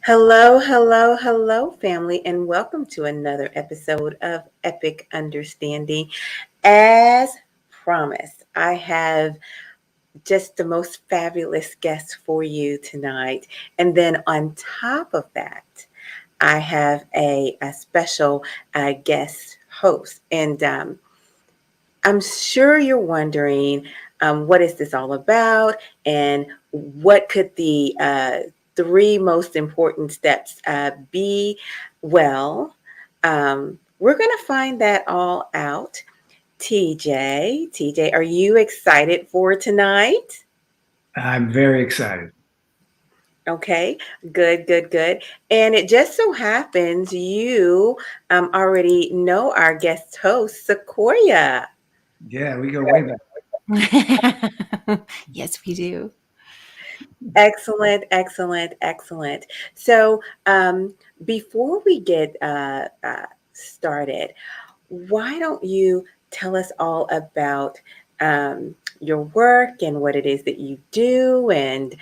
Hello, hello, hello, family, and welcome to another episode of Epic Understanding. As promised, I have just the most fabulous guests for you tonight. And then on top of that, I have a special guest host. And I'm sure you're wondering what is this all about and what could the three most important steps be? Well, we're going to find that all out. TJ, are you excited for tonight? I'm very excited. Okay, good, good, good. And it just so happens you already know our guest host, Sequoia. Yeah, we go way back. Yes, we do. Excellent, excellent, excellent. So, before we get started, why don't you tell us all about your work and what it is that you do and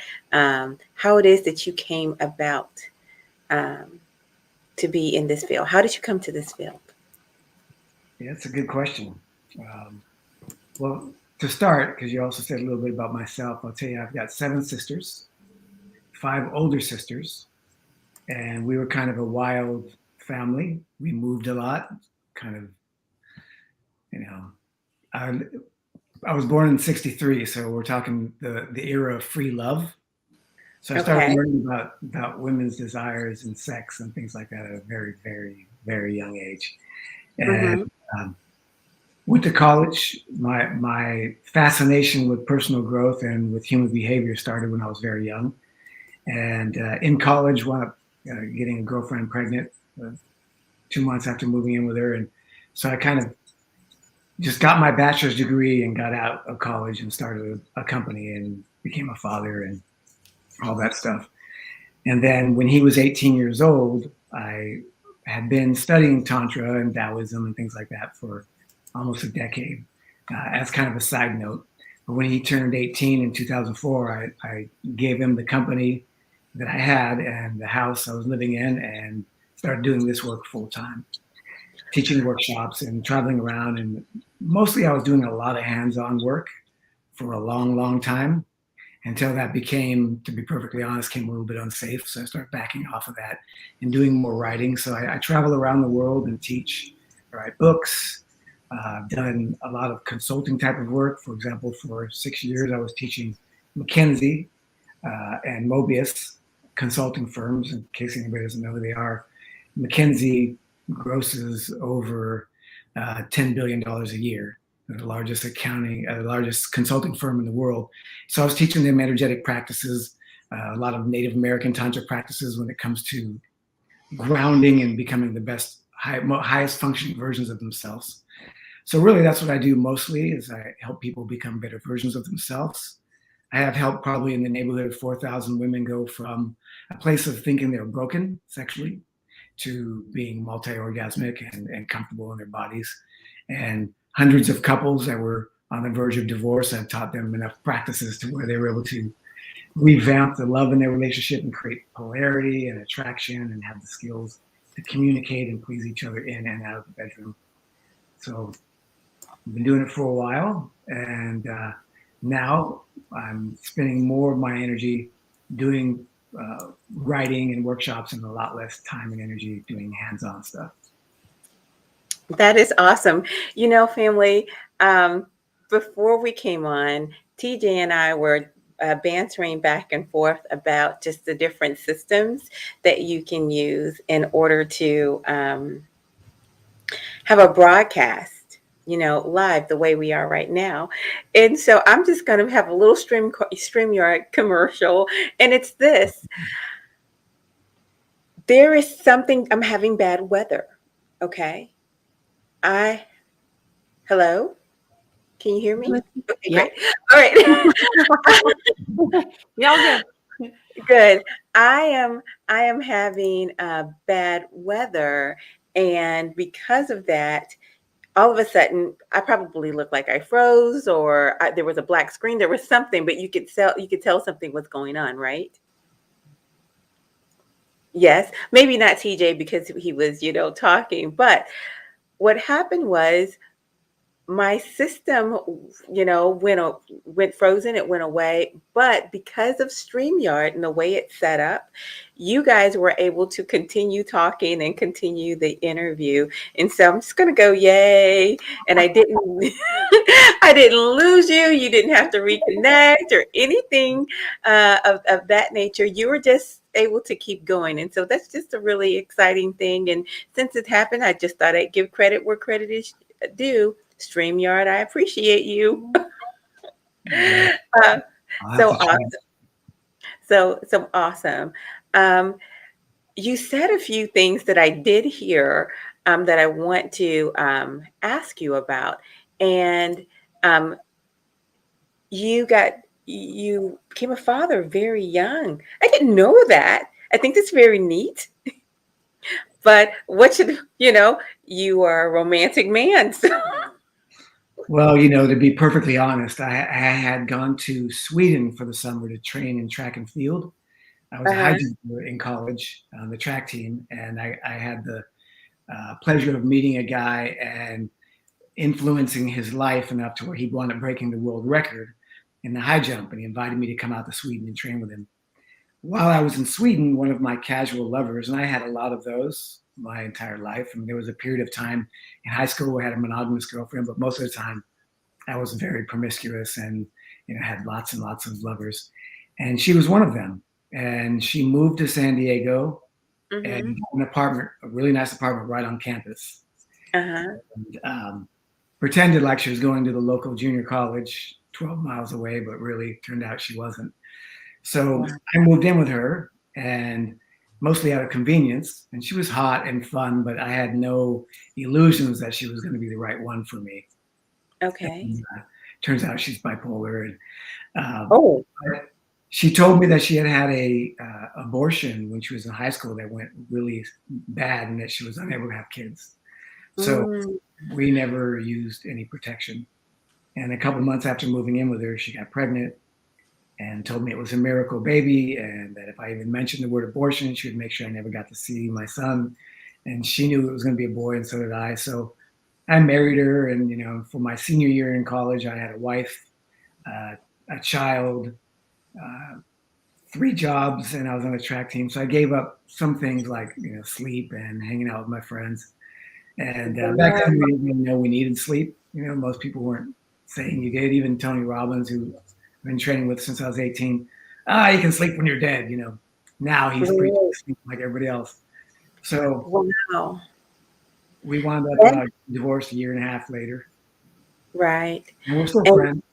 how it is that you came about um, to be in this field? How did you come to this field? Yeah, that's a good question. Um, well, to start, because you also said a little bit about myself, I'll tell you I've got seven sisters, five older sisters, and we were kind of a wild family. We moved a lot, kind of, you know. I, I was born in '63, so we're talking the era of free love. So I started Okay. learning about women's desires and sex and things like that at a very, very, very young age. And Mm-hmm. um, went to college. My fascination with personal growth and with human behavior started when I was very young. And in college, wound up getting a girlfriend pregnant 2 months after moving in with her. And so I kind of just got my bachelor's degree and got out of college and started a company and became a father and all that stuff. And then when he was 18 years old, I had been studying Tantra and Taoism and things like that for almost a decade as kind of a side note. But when he turned 18 in 2004, I gave him the company that I had and the house I was living in and started doing this work full time, teaching workshops and traveling around. And mostly I was doing a lot of hands on work for a long, long time until that became, to be perfectly honest, came a little bit unsafe. So I started backing off of that and doing more writing. So I travel around the world and teach, write books. I've done a lot of consulting type of work. For example, for 6 years, I was teaching McKinsey and Mobius consulting firms. In case anybody doesn't know who they are, McKinsey grosses over $10 billion a year. They're the largest the largest consulting firm in the world. So I was teaching them energetic practices, a lot of Native American Tantra practices when it comes to grounding and becoming the best, highest functioning versions of themselves. So really, that's what I do mostly is I help people become better versions of themselves. I have helped probably in the neighborhood of 4,000 women go from a place of thinking they're broken sexually to being multi-orgasmic and comfortable in their bodies. And hundreds of couples that were on the verge of divorce, I've taught them enough practices to where they were able to revamp the love in their relationship and create polarity and attraction and have the skills to communicate and please each other in and out of the bedroom. So I've been doing it for a while, and now I'm spending more of my energy doing writing and workshops and a lot less time and energy doing hands-on stuff. That is awesome. Family, um, before we came on, TJ and I were bantering back and forth about just the different systems that you can use in order to have a broadcast, live the way we are right now. And so I'm just going to have a little StreamYard commercial, and it's this. There is something, I'm having bad weather, okay? I Hello? Can you hear me? Okay, Yeah. great. All right. Yeah, all good. Good. I am having bad weather, and because of that, all of a sudden I probably looked like I froze, or there was a black screen. There was something, but you could tell something was going on, right? Yes, maybe not TJ because he was, talking, but what happened was my system, went frozen. It went away. But because of StreamYard and the way it's set up, you guys were able to continue talking and continue the interview. And so I'm just going to go, yay. And I didn't, I didn't lose you. You didn't have to reconnect or anything of that nature. You were just able to keep going. And so that's just a really exciting thing. And since it happened, I just thought I'd give credit where credit is due. StreamYard, I appreciate you. Yeah, uh, I'll have so to try. awesome. So awesome. Um, you said a few things that I did hear that I want to ask you about. And um, you became a father very young. I didn't know that. I think that's very neat. But you are a romantic man. So. Well, to be perfectly honest, I had gone to Sweden for the summer to train in track and field. I was a high Uh-huh. jumper in college on the track team, and I had the pleasure of meeting a guy and influencing his life enough to where he wound up breaking the world record in the high jump, and he invited me to come out to Sweden and train with him. While I was in Sweden, one of my casual lovers, and I had a lot of those my entire life. I mean, there was a period of time in high school where I had a monogamous girlfriend, but most of the time I was very promiscuous and had lots and lots of lovers. And she was one of them. And she moved to San Diego and Mm-hmm. got an apartment, a really nice apartment right on campus. Uh-huh. And, pretended like she was going to the local junior college 12 miles away, but really turned out she wasn't. So Wow. I moved in with her, and mostly out of convenience. And she was hot and fun, but I had no illusions that she was going to be the right one for me. Okay. And, turns out she's bipolar. And Oh. she told me that she had had a abortion when she was in high school that went really bad, and that she was unable to have kids. So Mm. we never used any protection. And a couple of months after moving in with her, she got pregnant and told me it was a miracle baby, and that if I even mentioned the word abortion, she would make sure I never got to see my son. And she knew it was going to be a boy, and so did I. So I married her, and for my senior year in college, I had a wife, a child, 3 jobs, and I was on the track team. So I gave up some things like sleep and hanging out with my friends. And back then, we didn't even know we needed sleep. Most people weren't saying you did. Even Tony Robbins, who I've been training with since I was 18, you can sleep when you're dead. Now he's preaching sleep like everybody else. So Wow. we wound And- up divorced a year and a half later, right. and we're still And friends.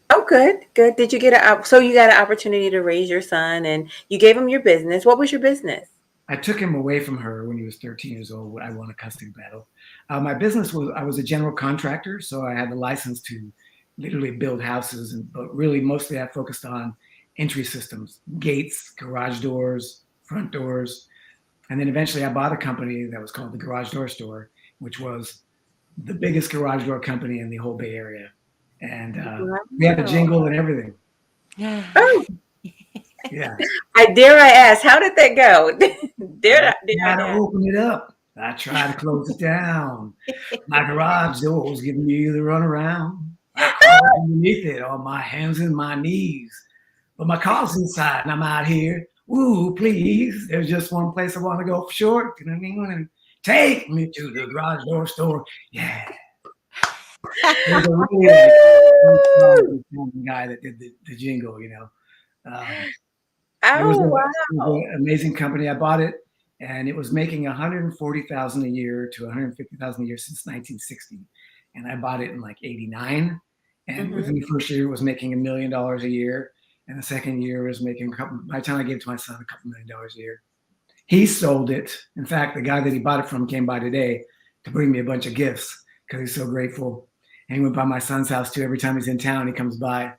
oh, good, good. Did you so you got an opportunity to raise your son, and you gave him your business. What was your business? I took him away from her when he was 13 years old. I won a custody battle. My business I was a general contractor, so I had the license to literally build houses, but really mostly I focused on entry systems, gates, garage doors, front doors. And then eventually I bought a company that was called the Garage Door Store, which was the biggest garage door company in the whole Bay Area. And we had a Wow. jingle and everything. Oh, Yeah. I ask, how did that go? dare I I tried to ask? open it up. I tried to close it down. My garage door was giving me the runaround. I crawled underneath it on my hands and my knees. But my car's inside and I'm out here. Ooh, please. There's just one place I want to go for short. And take me to the garage door store. Yeah. There's a really guy that did the jingle, It was Oh, wow. an amazing company. I bought it, and it was making 140,000 a year to 150,000 a year since 1960. And I bought it in like '89, and Mhm. within the first year, it was making $1 million a year, and the second year was making by the time I gave it to my son, a couple $1 million a year. He sold it. In fact, the guy that he bought it from came by today to bring me a bunch of gifts because he's so grateful. And he went by my son's house too. Every time he's in town, he comes by.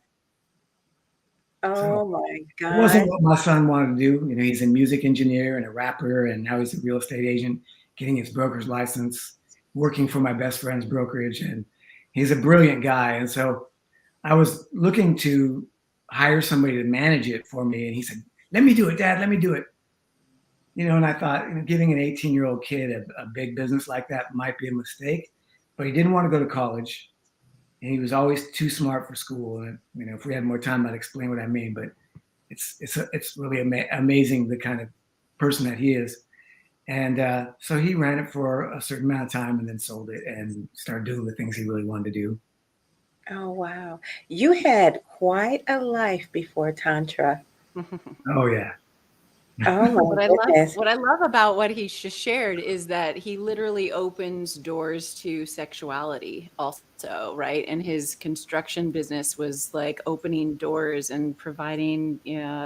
So Oh my it wasn't gosh. what my son wanted to do. He's a music engineer and a rapper, and now he's a real estate agent, getting his broker's license, working for my best friend's brokerage. And he's a brilliant guy. And so I was looking to hire somebody to manage it for me. And he said, "Let me do it, Dad. Let me do it." and I thought, giving an 18-year-old kid a big business like that might be a mistake, but he didn't want to go to college, and he was always too smart for school. And if we had more time, I'd explain what I mean. But it's really amazing the kind of person that he is. And so he ran it for a certain amount of time and then sold it and started doing the things he really wanted to do. Oh, wow. You had quite a life before Tantra. Oh, yeah. Oh, my goodness. What I love about what he just shared is that he literally opens doors to sexuality also, right? And his construction business was like opening doors and providing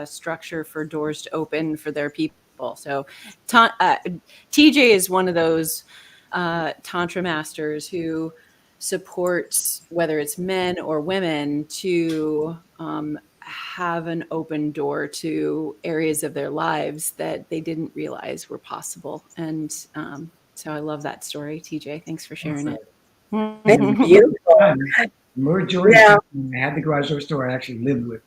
structure for doors to open for their people. So TJ is one of those Tantra masters who supports, whether it's men or women, to have an open door to areas of their lives that they didn't realize were possible. And so I love that story, TJ. Thanks for sharing it. It's beautiful. We're Georgetown. I had the garage door store. I actually lived with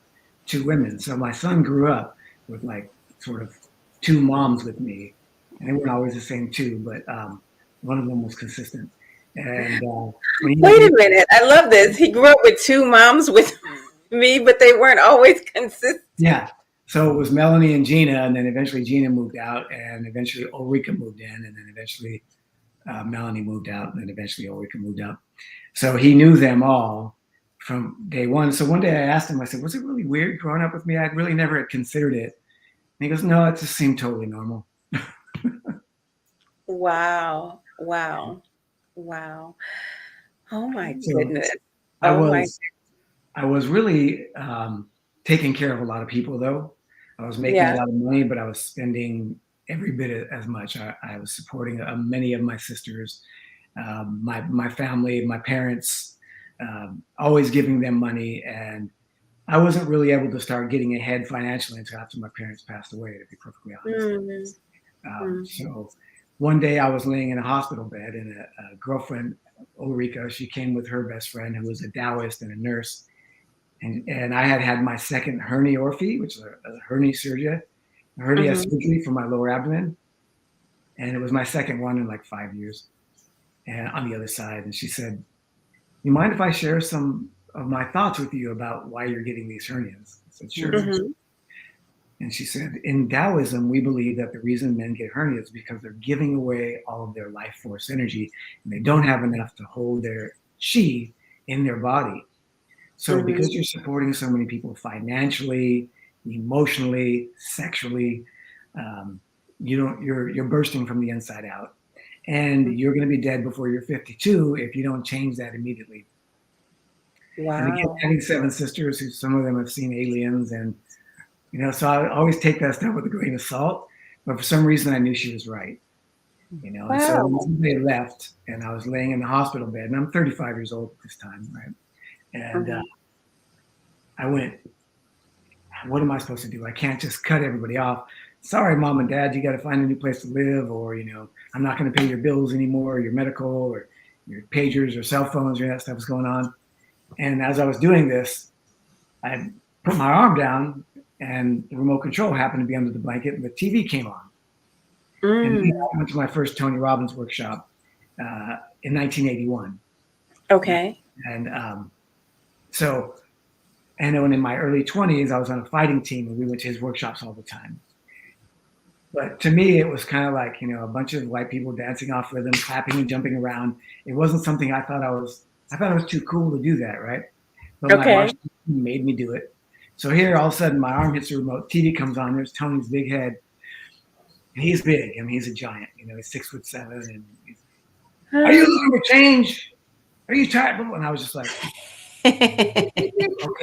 two women. So my son grew up with like sort of two moms with me. And they weren't always the same two, but one of them was consistent. And wait a minute. I love this. He grew up with two moms with me, but they weren't always consistent. Yeah. So it was Melanie and Gina, and then eventually Gina moved out, and eventually Ulrika moved in, and then eventually Melanie moved out, and then eventually Ulrika moved out. So he knew them all from day one. So one day I asked him, I said, was it really weird growing up with me? I really never had considered it. And he goes, no, it just seemed totally normal. Wow. Wow. Wow. Oh my goodness. I was really taking care of a lot of people, though. I was making a lot of money, but I was spending every bit as much. I was supporting many of my sisters, my family, my parents, always giving them money. And I wasn't really able to start getting ahead financially until after my parents passed away, to be perfectly honest. So one day I was laying in a hospital bed, and a girlfriend, Ulrika, she came with her best friend, who was a Taoist and a nurse. And I had my second herniorrhaphy, which is a hernia surgery for my lower abdomen. And it was my second one in like 5 years, and on the other side. And she said, you mind if I share some of my thoughts with you about why you're getting these hernias? I said, sure. And she said, in Taoism, we believe that the reason men get hernias is because they're giving away all of their life force energy, and they don't have enough to hold their chi in their body. So because you're supporting so many people financially, emotionally, sexually, you're bursting from the inside out, and you're going to be dead before you're 52 if you don't change that immediately. Wow. And again, having 7 sisters, who some of them have seen aliens, and so I always take that stuff with a grain of salt. But for some reason, I knew she was right. Wow. And so when they left, and I was laying in the hospital bed, and I'm 35 years old at this time, right? And I went, what am I supposed to do? I can't just cut everybody off. Sorry, mom and dad, you got to find a new place to live, or, I'm not going to pay your bills anymore, or your medical, or your pagers, or cell phones, or that stuff was going on. And as I was doing this, I put my arm down, and the remote control happened to be under the blanket, and the TV came on. And I went to my first Tony Robbins workshop in 1981. Okay. And when in my early 20s, I was on a fighting team, and we went to his workshops all the time. But to me, it was kind of like, a bunch of white people dancing off rhythm, clapping and jumping around. It wasn't something I thought it was too cool to do that, right? But my martial team made me do it. So here, all of a sudden, my arm hits the remote, TV comes on, there's Tony's big head. And he's big. I mean, he's a giant. He's 6'7", and he's, are you looking for change? Are you tired? And I was just like, okay,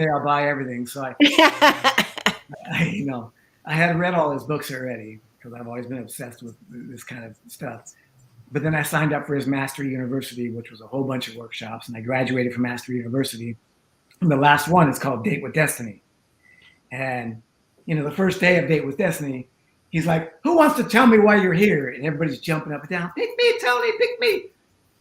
I'll buy everything. So I had read all his books already, because I've always been obsessed with this kind of stuff. But then I signed up for his Mastery University, which was a whole bunch of workshops, and I graduated from Mastery University. And the last one is called Date with Destiny. And, the first day of Date with Destiny, he's like, who wants to tell me why you're here? And everybody's jumping up and down, pick me, Tony, pick me.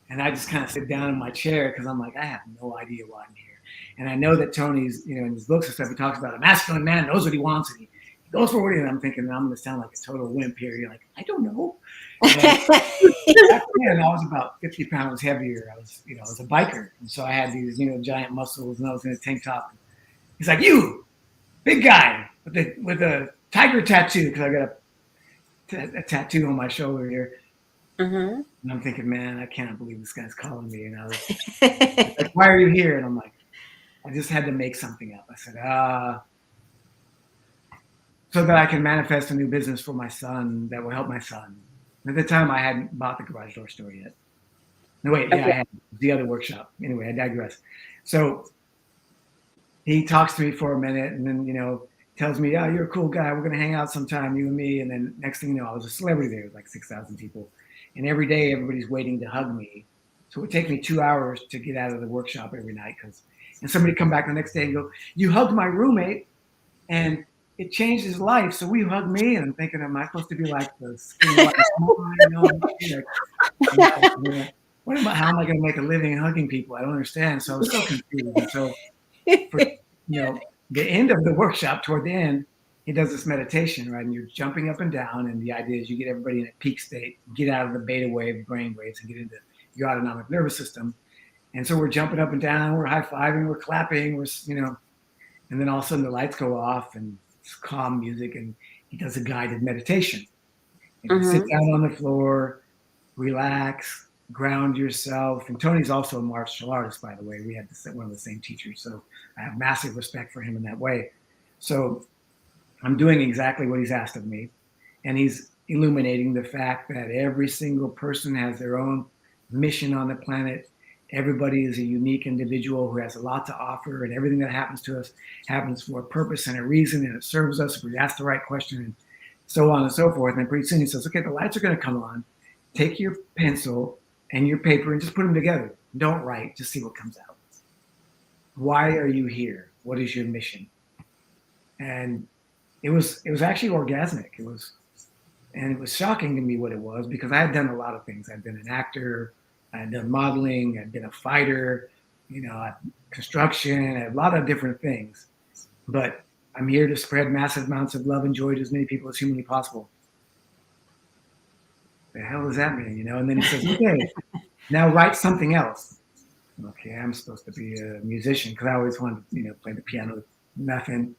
And I just kind of sit down in my chair, because I'm like, I have no idea why I'm here. And I know that Tony's, in his books and stuff, he talks about a masculine man knows what he wants, and he goes for 40. And I'm thinking, I'm going to sound like a total wimp here. You're like, I don't know. Back then, I was about 50 pounds heavier. I was a biker. And so I had these, giant muscles, and I was in a tank top. He's like, you, big guy with a tiger tattoo, because I got a tattoo on my shoulder here. Mm-hmm. And I'm thinking, man, I can't believe this guy's calling me. And I was like, why are you here? And I'm like, I just had to make something up. I said, so that I can manifest a new business for my son that will help my son. At the time, I hadn't bought the garage door store yet. No, wait, yeah, I had the other workshop. Anyway, I digress. So he talks to me for a minute, and then, tells me, "Oh, you're a cool guy. We're going to hang out sometime, you and me." And then next thing you know, I was a celebrity there, like 6,000 people. And every day, everybody's waiting to hug me. So it would take me 2 hours to get out of the workshop every night. And somebody come back the next day and go, "You hugged my roommate, and it changed his life. So will you hug me?" And I'm thinking, am I supposed to be like the skinny white how am I going to make a living hugging people? I don't understand. So I was so confused. And so, the end of the workshop, toward the end, he does this meditation, right? And you're jumping up and down. And the idea is you get everybody in a peak state, get out of the beta wave brain waves, and get into your autonomic nervous system. And so we're jumping up and down, we're high-fiving, we're clapping, and then all of a sudden the lights go off and it's calm music, and he does a guided meditation. And you sit down on the floor, relax, ground yourself. And Tony's also a martial artist, by the way. We had one of the same teachers, so I have massive respect for him in that way. So I'm doing exactly what he's asked of me, and he's illuminating the fact that every single person has their own mission on the planet. Everybody is a unique individual who has a lot to offer, and everything that happens to us happens for a purpose and a reason, and it serves us if we ask the right question, and so on and so forth. And pretty soon he says, okay, the lights are going to come on. Take your pencil and your paper and just put them together. Don't write, just see what comes out. Why are you here? What is your mission? And it was actually orgasmic. It was shocking to me what it was, because I had done a lot of things. I'd been an actor, I had done modeling, I'd been a fighter, construction, a lot of different things. But I'm here to spread massive amounts of love and joy to as many people as humanly possible. The hell does that mean, And then he says, okay, now write something else. Okay, I'm supposed to be a musician, because I always wanted to, play the piano. Nothing.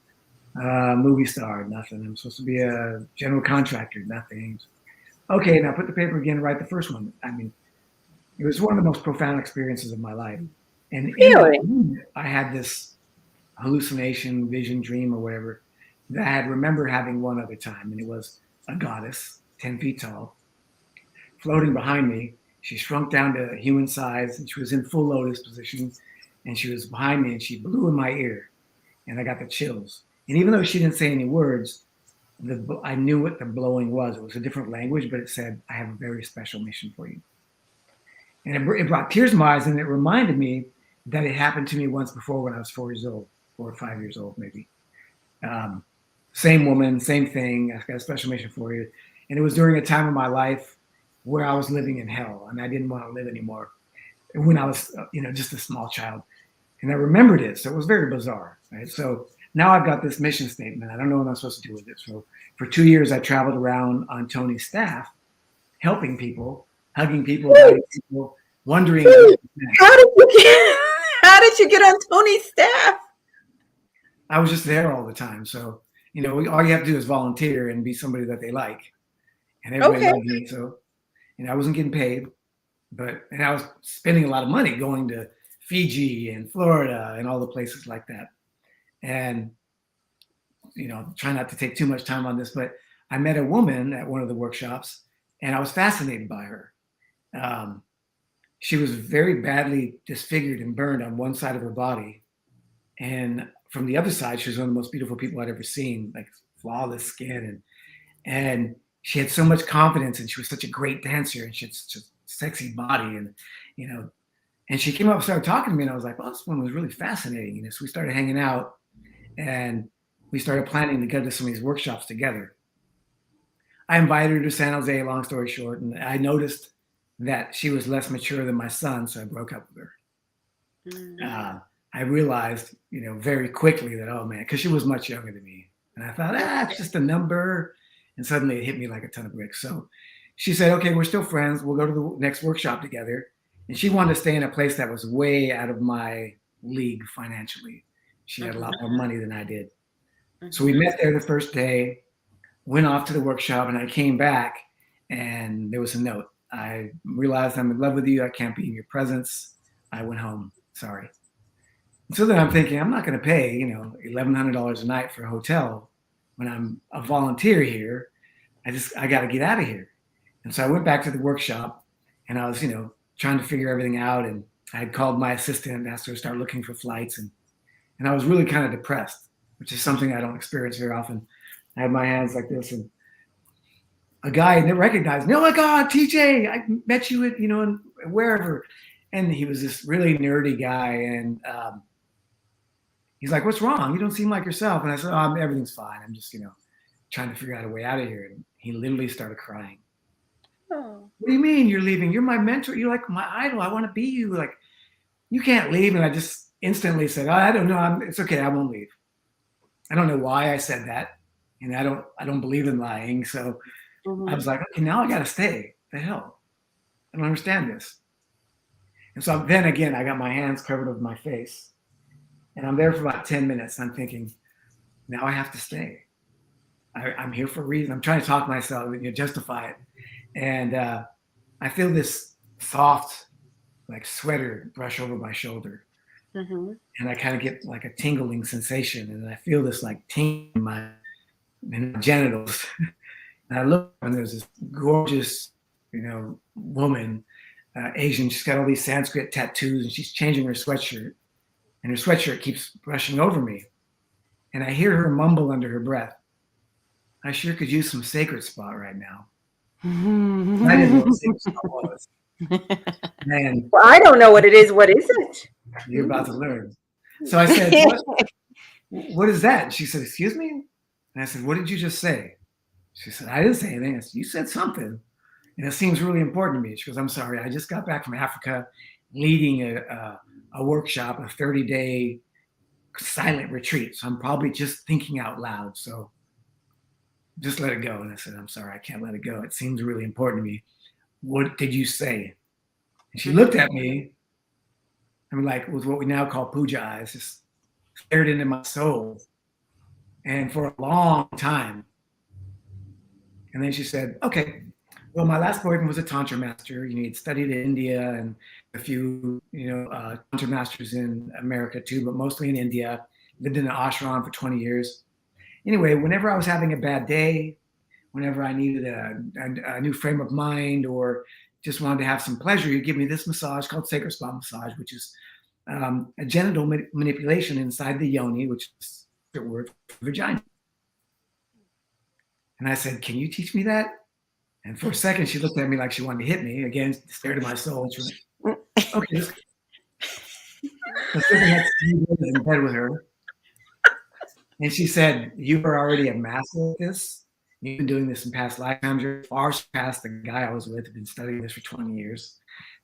Movie star, nothing. I'm supposed to be a general contractor, nothing. Okay, now put the paper again and write the first one. I mean, it was one of the most profound experiences of my life. And really? I had this hallucination, vision, dream, or whatever, that I remember having one other time. And it was a goddess, 10 feet tall, floating behind me. She shrunk down to human size, and she was in full lotus position. And she was behind me, and she blew in my ear. And I got the chills. And even though she didn't say any words, I knew what the blowing was. It was a different language, but it said, I have a very special mission for you. And it brought tears to my eyes, and it reminded me that it happened to me once before when I was 4 years old, 4 or 5 years old, maybe. Same woman, same thing. I got a special mission for you. And it was during a time of my life where I was living in hell, and I didn't want to live anymore when I was, just a small child. And I remembered it, so it was very bizarre, right? So now I've got this mission statement. I don't know what I'm supposed to do with it. So for 2 years, I traveled around on Tony's staff, helping people, hugging people, guiding people, wondering. How did you get on Tony's staff? I was just there all the time. So, all you have to do is volunteer and be somebody that they like. And everybody loved me. So, I wasn't getting paid, and I was spending a lot of money going to Fiji and Florida and all the places like that. And, try not to take too much time on this, but I met a woman at one of the workshops, and I was fascinated by her. She was very badly disfigured and burned on one side of her body. And from the other side, she was one of the most beautiful people I'd ever seen, like flawless skin. And she had so much confidence, and she was such a great dancer, and she had such a sexy body. And, and she came up and started talking to me, and I was like, well, this one was really fascinating. So we started hanging out, and we started planning to go to some of these workshops together. I invited her to San Jose, long story short, and I noticed that she was less mature than my son, so I broke up with her. I realized, very quickly that, oh man, because she was much younger than me. And I thought, it's just a number. And suddenly it hit me like a ton of bricks. So she said, okay, we're still friends. We'll go to the next workshop together. And she wanted to stay in a place that was way out of my league financially. She had a lot more money than I did. So we met there the first day, went off to the workshop, and I came back and there was a note. I realized I'm in love with you. I can't be in your presence. I went home. Sorry. And so then I'm thinking, I'm not going to pay, $1,100 a night for a hotel when I'm a volunteer here. I got to get out of here. And so I went back to the workshop and I was, trying to figure everything out. And I had called my assistant and asked her to start looking for flights. And I was really kind of depressed, which is something I don't experience very often. I had my hands like this, and a guy recognized me. Oh my God, TJ, I met you at, wherever. And he was this really nerdy guy. And he's like, what's wrong? You don't seem like yourself. And I said, everything's fine. I'm just, trying to figure out a way out of here. And he literally started crying. Oh. What do you mean you're leaving? You're my mentor. You're like my idol. I want to be you. Like, you can't leave. And I just instantly said, I don't know. It's okay. I won't leave. I don't know why I said that. And I don't believe in lying. So I was like, okay, now I got to stay. The hell? I don't understand this. And so then again, I got my hands covered over my face. And I'm there for about 10 minutes. I'm thinking, now I have to stay. I'm here for a reason. I'm trying to talk myself and justify it. And I feel this soft, like sweater brush over my shoulder. And I kind of get like a tingling sensation. And I feel this like ting in my genitals. And I look and there's this gorgeous, woman, Asian. She's got all these Sanskrit tattoos and she's changing her sweatshirt. And her sweatshirt keeps brushing over me. And I hear her mumble under her breath, I sure could use some sacred spot right now. I didn't know what sacred spot was. Man, well, I don't know what it is. What is it? You're about to learn. So I said, what is that? And she said, excuse me? And I said, what did you just say? She said, I didn't say anything. I said, you said something. And it seems really important to me. She goes, I'm sorry. I just got back from Africa leading a workshop, a 30-day silent retreat. So I'm probably just thinking out loud. So just let it go. And I said, I'm sorry, I can't let it go. It seems really important to me. What did you say? And she looked at me, and like with what we now call puja eyes, just stared into my soul. And for a long time. And then she said, okay, well, my last boyfriend was a Tantra Master. He'd studied in India and a few, Tantra Masters in America too, but mostly in India. Lived in an ashram for 20 years. Anyway, whenever I was having a bad day, whenever I needed a new frame of mind or just wanted to have some pleasure, he'd give me this massage called Sacrospa Massage, which is a genital manipulation inside the yoni, which is the word for vagina. And I said, can you teach me that? And for a second, she looked at me like she wanted to hit me. Again, stared at my soul. And she went, okay. So I spent the next few days in bed with her. And she said, you are already a master at this. You've been doing this in past lifetimes. You're far past the guy I was with. I've been studying this for 20 years.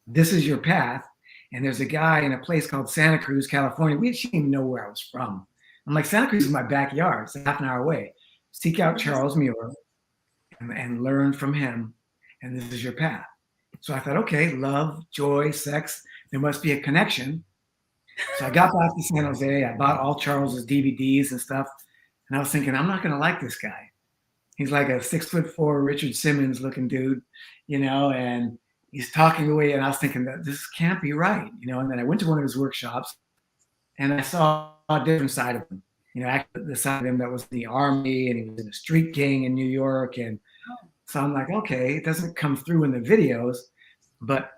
This is your path. And there's a guy in a place called Santa Cruz, California. She didn't even know where I was from. I'm like, Santa Cruz is my backyard. It's half an hour away. Seek out Charles Muir and learn from him. And this is your path. So I thought, okay, love, joy, sex. There must be a connection. So I got back to San Jose. I bought all Charles's DVDs and stuff. And I was thinking, I'm not going to like this guy. He's like a 6'4" Richard Simmons looking dude, and he's talking away. And I was thinking that this can't be right, and then I went to one of his workshops and I saw a different side of him, the side of him that was in the army and he was in a street gang in New York. And so I'm like, okay, it doesn't come through in the videos, but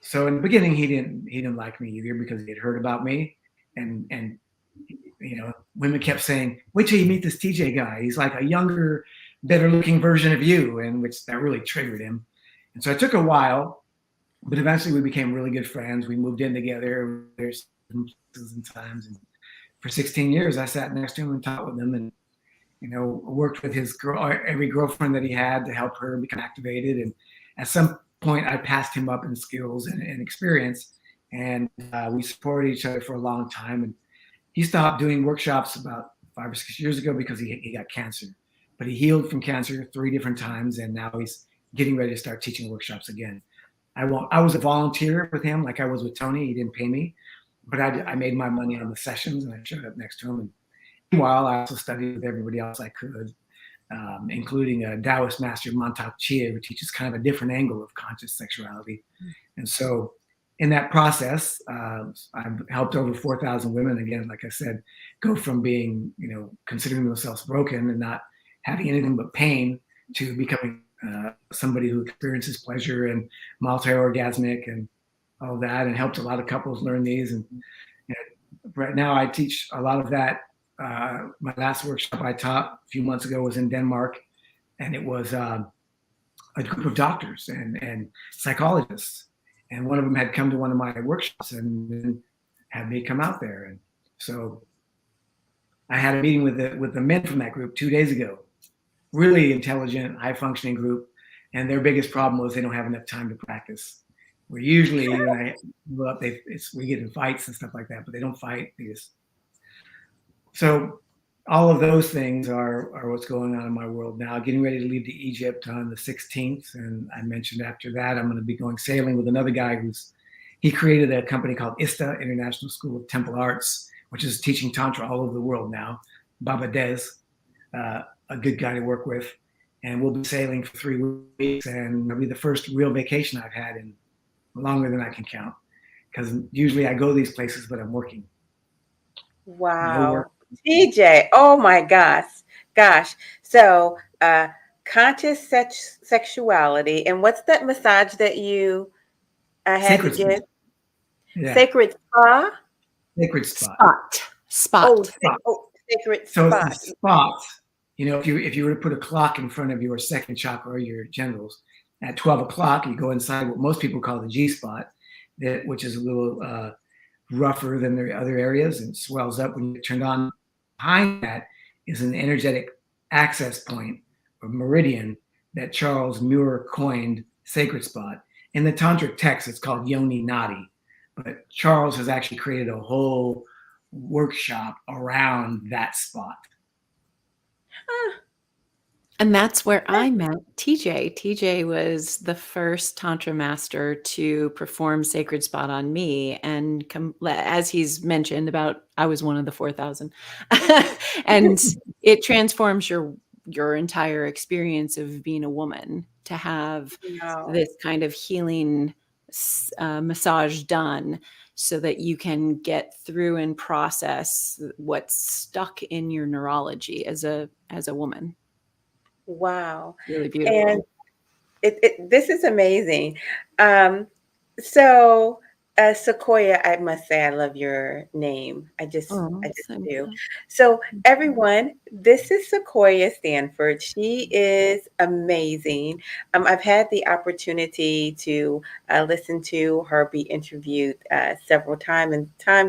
so in the beginning, he didn't like me either because he had heard about me, and women kept saying, "Wait till you meet this TJ guy. He's like a younger, better-looking version of you," and which that really triggered him. And so it took a while, but eventually we became really good friends. We moved in together. There's times, and for 16 years, I sat next to him and taught with him, and worked with his every girlfriend that he had to help her become activated. And at some point I passed him up in skills and experience, and we supported each other for a long time. And he stopped doing workshops about 5 or 6 years ago because he got cancer. But he healed from cancer 3 different times, and now he's getting ready to start teaching workshops again. I was a volunteer with him, like I was with Tony. He didn't pay me, but I made my money on the sessions, and I showed up next to him. And meanwhile, I also studied with everybody else I could, including a Taoist master, Mantak Chia, who teaches kind of a different angle of conscious sexuality. And so in that process, I've helped over 4,000 women, again, like I said, go from being, considering themselves broken and not having anything but pain to becoming somebody who experiences pleasure and multi-orgasmic and all that, and helped a lot of couples learn these. And right now I teach a lot of that. My last workshop I taught a few months ago was in Denmark, and it was a group of doctors and psychologists. And one of them had come to one of my workshops and had me come out there. And so I had a meeting with the men from that group 2 days ago. Really intelligent, high-functioning group. And their biggest problem was they don't have enough time to practice. Where usually we get in fights and stuff like that, but they don't fight. So all of those things are what's going on in my world now. Getting ready to leave to Egypt on the 16th. And I mentioned after that, I'm going to be going sailing with another guy he created a company called ISTA, International School of Temple Arts, which is teaching Tantra all over the world now. Baba Des, a good guy to work with. And we'll be sailing for 3 weeks. And it'll be the first real vacation I've had in longer than I can count. Because usually I go to these places, but I'm working. Wow. TJ, oh my gosh. So conscious sexuality, and what's that massage that you had to give? Yeah. Sacred Spa? Sacred Spot. Spot. Sacred So Spot. it's a spot. If you were to put a clock in front of your second chakra or your genitals, at 12 o'clock, you go inside what most people call the G spot, which is a little rougher than the other areas and swells up when you get turned on. Behind that is an energetic access point or meridian that Charles Muir coined sacred spot. In the Tantric text, it's called Yoni Nadi, but Charles has actually created a whole workshop around that spot. And that's where I met TJ. TJ was the first Tantra Master to perform Sacred Spot on me. And as he's mentioned, I was one of the 4,000. And it transforms your entire experience of being a woman to have this kind of healing massage done so that you can get through and process what's stuck in your neurology as a woman. Wow. Really beautiful. And this is amazing. So Sequoia, I must say I love your name. I just do. So everyone, this is Sequoia Stanford. She is amazing. I've had the opportunity to listen to her be interviewed several times,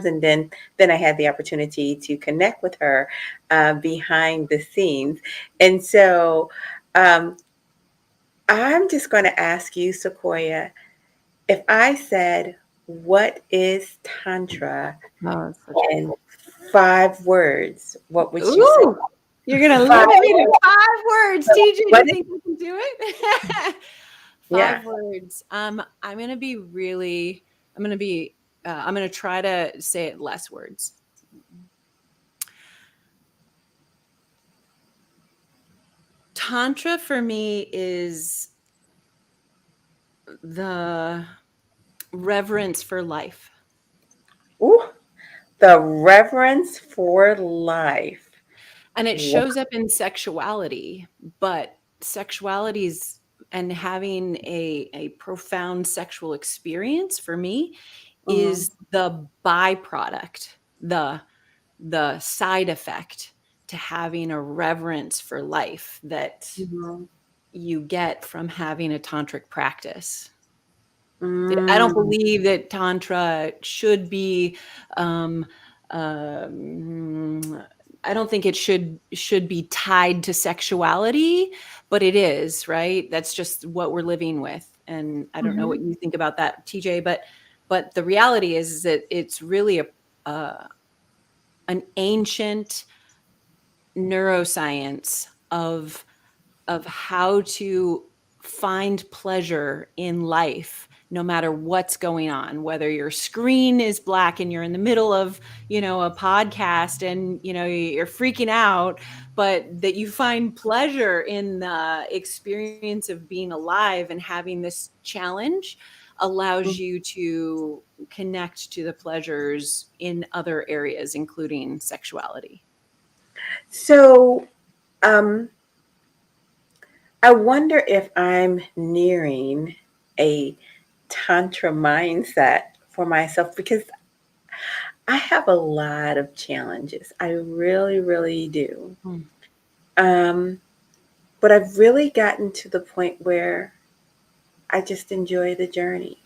and then I had the opportunity to connect with her behind the scenes. And so I'm just going to ask you, Sequoia, if I said, what is Tantra in 5 words, what would you say? You're going to limit me to 5 words, TJ. Do you think you can do it? 5 words. I'm going to try to say it less words. Tantra for me is the reverence for life. Ooh, the reverence for life. And it shows up in sexuality, but sexualities and having a profound sexual experience for me is the byproduct, the side effect to having a reverence for life that you get from having a tantric practice. I don't believe that Tantra should be, I don't think it should be tied to sexuality, but it is, right? That's just what we're living with. And I don't know what you think about that, TJ, but the reality is that it's really an ancient neuroscience of how to find pleasure in life no matter what's going on, whether your screen is black and you're in the middle of, a podcast and, you're freaking out, but that you find pleasure in the experience of being alive and having this challenge allows you to connect to the pleasures in other areas, including sexuality. So, I wonder if I'm nearing a Tantra mindset for myself, because I have a lot of challenges. I really, really do. But I've really gotten to the point where I just enjoy the journey.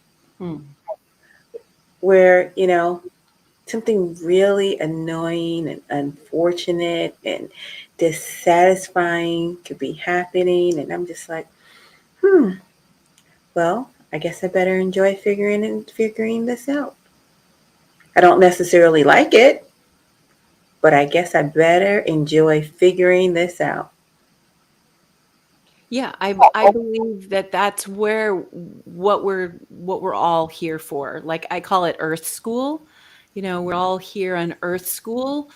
Where, something really annoying and unfortunate and dissatisfying could be happening, and I'm just like, well, I guess I better enjoy figuring this out. I don't necessarily like it, but I guess I better enjoy figuring this out. Yeah, I believe that that's where what we're all here for. Like I call it Earth School. We're all here on Earth School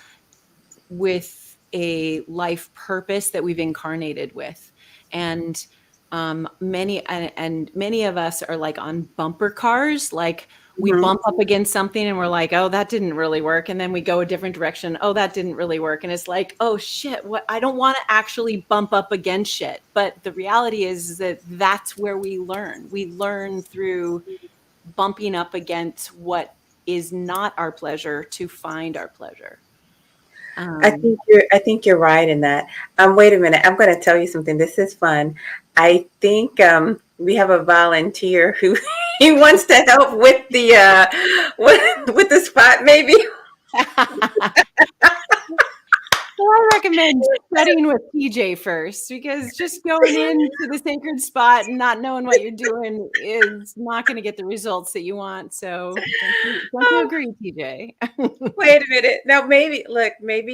with a life purpose that we've incarnated with, and many of us are like on bumper cars. Like we bump up against something and we're like, oh, that didn't really work. And then we go a different direction. Oh, that didn't really work. And it's like, oh shit, what? I don't want to actually bump up against shit. But the reality is that that's where we learn. We learn through bumping up against what is not our pleasure to find our pleasure. I think you're right in that. Wait a minute. I'm going to tell you something. This is fun. I think we have a volunteer who he wants to help with the with the spot, maybe. Well, I recommend studying with TJ first, because just going into the sacred spot and not knowing what you're doing is not going to get the results that you want. So don't you agree, TJ? Wait a minute. Now, maybe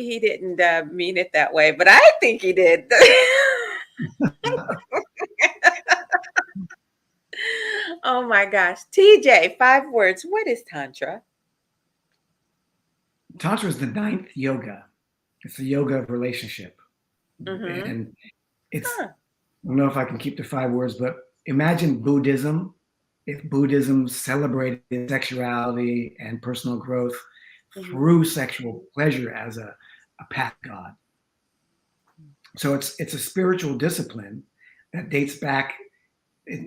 he didn't mean it that way, but I think he did. Oh my gosh. TJ, 5 words. What is Tantra? Tantra is the 9th yoga. It's the yoga of relationship. And it's, I don't know if I can keep the 5 words, but imagine Buddhism. If Buddhism celebrated sexuality and personal growth through sexual pleasure as a path to God. So it's a spiritual discipline that dates back.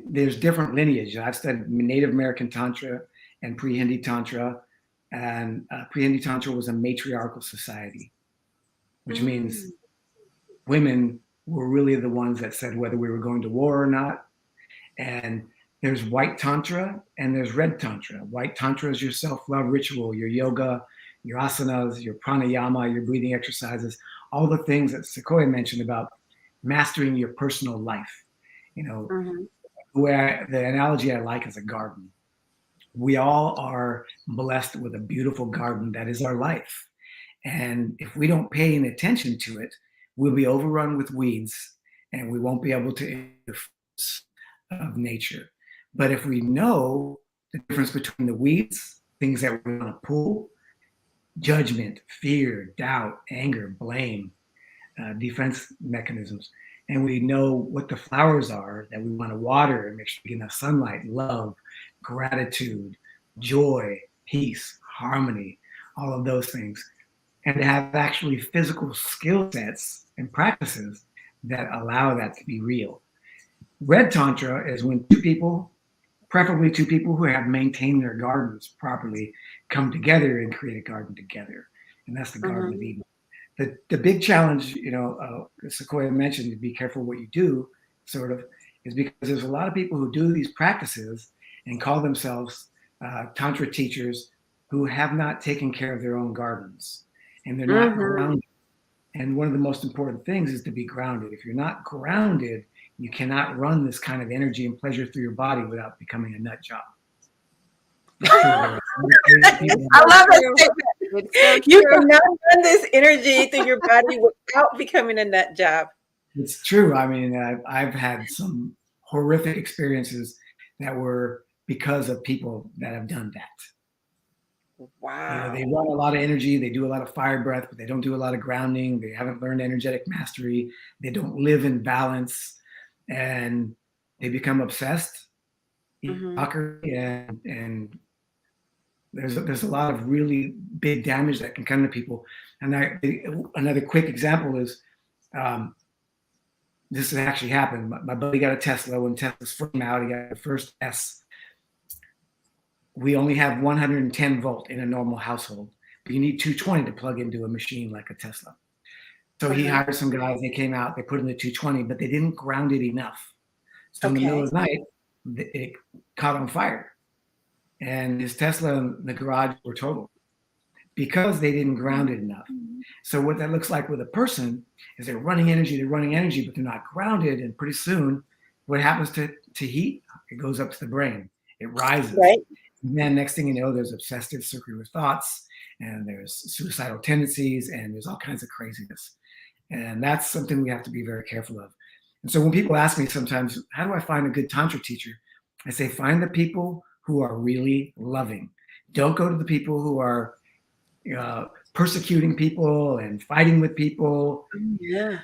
There's different lineage. I've studied Native American Tantra and pre-Hindi Tantra. And pre-Hindi Tantra was a matriarchal society, which means women were really the ones that said whether we were going to war or not. And there's white Tantra and there's red Tantra. White Tantra is your self-love ritual, your yoga, your asanas, your pranayama, your breathing exercises, all the things that 𝐊𝐶𝐄𝐈 mentioned about mastering your personal life. Where the analogy I like is a garden. We all are blessed with a beautiful garden that is our life. And if we don't pay any attention to it, we'll be overrun with weeds and we won't be able to eat the fruits of nature. But if we know the difference between the weeds, things that we want to pull, judgment, fear, doubt, anger, blame, defense mechanisms, and we know what the flowers are that we want to water and make sure we get enough sunlight, love, gratitude, joy, peace, harmony, all of those things, and to have actually physical skill sets and practices that allow that to be real. Red Tantra is when 2 people, preferably 2 people who have maintained their gardens properly, come together and create a garden together. And that's the Garden of Eden. The big challenge, 𝐊𝐶𝐄𝐈 mentioned, to be careful what you do, sort of, is because there's a lot of people who do these practices and call themselves Tantra teachers who have not taken care of their own gardens. And they're not grounded. And one of the most important things is to be grounded. If you're not grounded, you cannot run this kind of energy and pleasure through your body without becoming a nut job. I love that statement. It's so You true. cannot run this energy through your body without becoming a nut job. It's true. I mean, I've had some horrific experiences that were because of people that have done that. Wow. They run a lot of energy, they do a lot of fire breath, but they don't do a lot of grounding. They haven't learned energetic mastery. They don't live in balance, and they become obsessed, and there's a lot of really big damage that can come to people. And another quick example is, this has actually happened. My buddy got a Tesla. When Tesla's first came out, he got the first S. We only have 110 volt in a normal household, but you need 220 to plug into a machine like a Tesla. So he hired some guys. They came out, they put in the 220, but they didn't ground it enough. So in the middle of the night, it caught on fire, and his Tesla and the garage were totaled because they didn't ground it enough. So what that looks like with a person is they're running energy, but they're not grounded. And pretty soon, what happens to heat? It goes up to the brain. It rises. Right. And then next thing you know, there's obsessive circular thoughts, and there's suicidal tendencies, and there's all kinds of craziness. And that's something we have to be very careful of. And so when people ask me sometimes, how do I find a good Tantra teacher? I say, find the people who are really loving. Don't go to the people who are persecuting people and fighting with people. Yeah.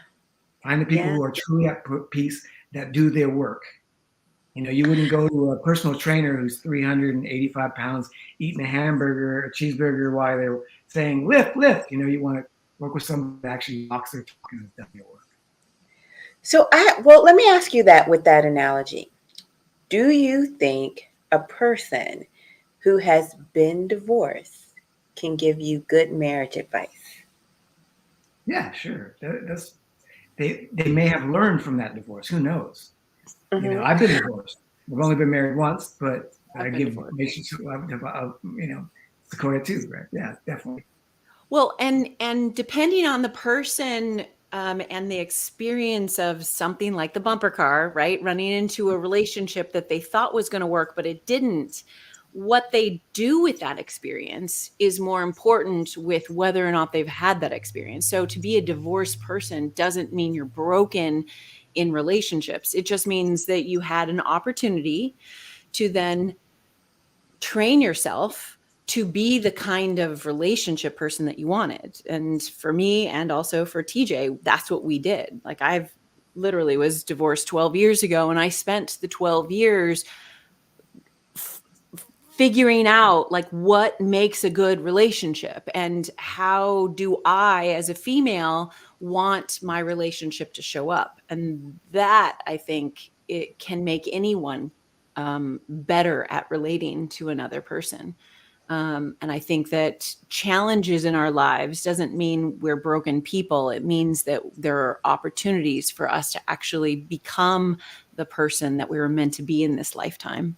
Find the people who are truly at peace, that do their work. You wouldn't go to a personal trainer who's 385 pounds eating a hamburger, a cheeseburger, while they're saying, lift, lift. You want to work with someone that actually walks their talk and has done their work. So let me ask you that with that analogy. Do you think a person who has been divorced can give you good marriage advice? Yeah, sure. They may have learned from that divorce. Who knows? I've been divorced. I've only been married once, but I give relationship, Sequoia too, right? Yeah, definitely. Well, and depending on the person and the experience of something like the bumper car, right? Running into a relationship that they thought was going to work, but it didn't. What they do with that experience is more important with whether or not they've had that experience. So to be a divorced person doesn't mean you're broken in relationships. It just means that you had an opportunity to then train yourself to be the kind of relationship person that you wanted. And for me, and also for TJ, that's what we did. Like, I've literally was divorced 12 years ago, and I spent the 12 years figuring out like what makes a good relationship and how do I, as a female, want my relationship to show up. And that, I think, it can make anyone better at relating to another person. And I think that challenges in our lives doesn't mean we're broken people. It means that there are opportunities for us to actually become the person that we were meant to be in this lifetime.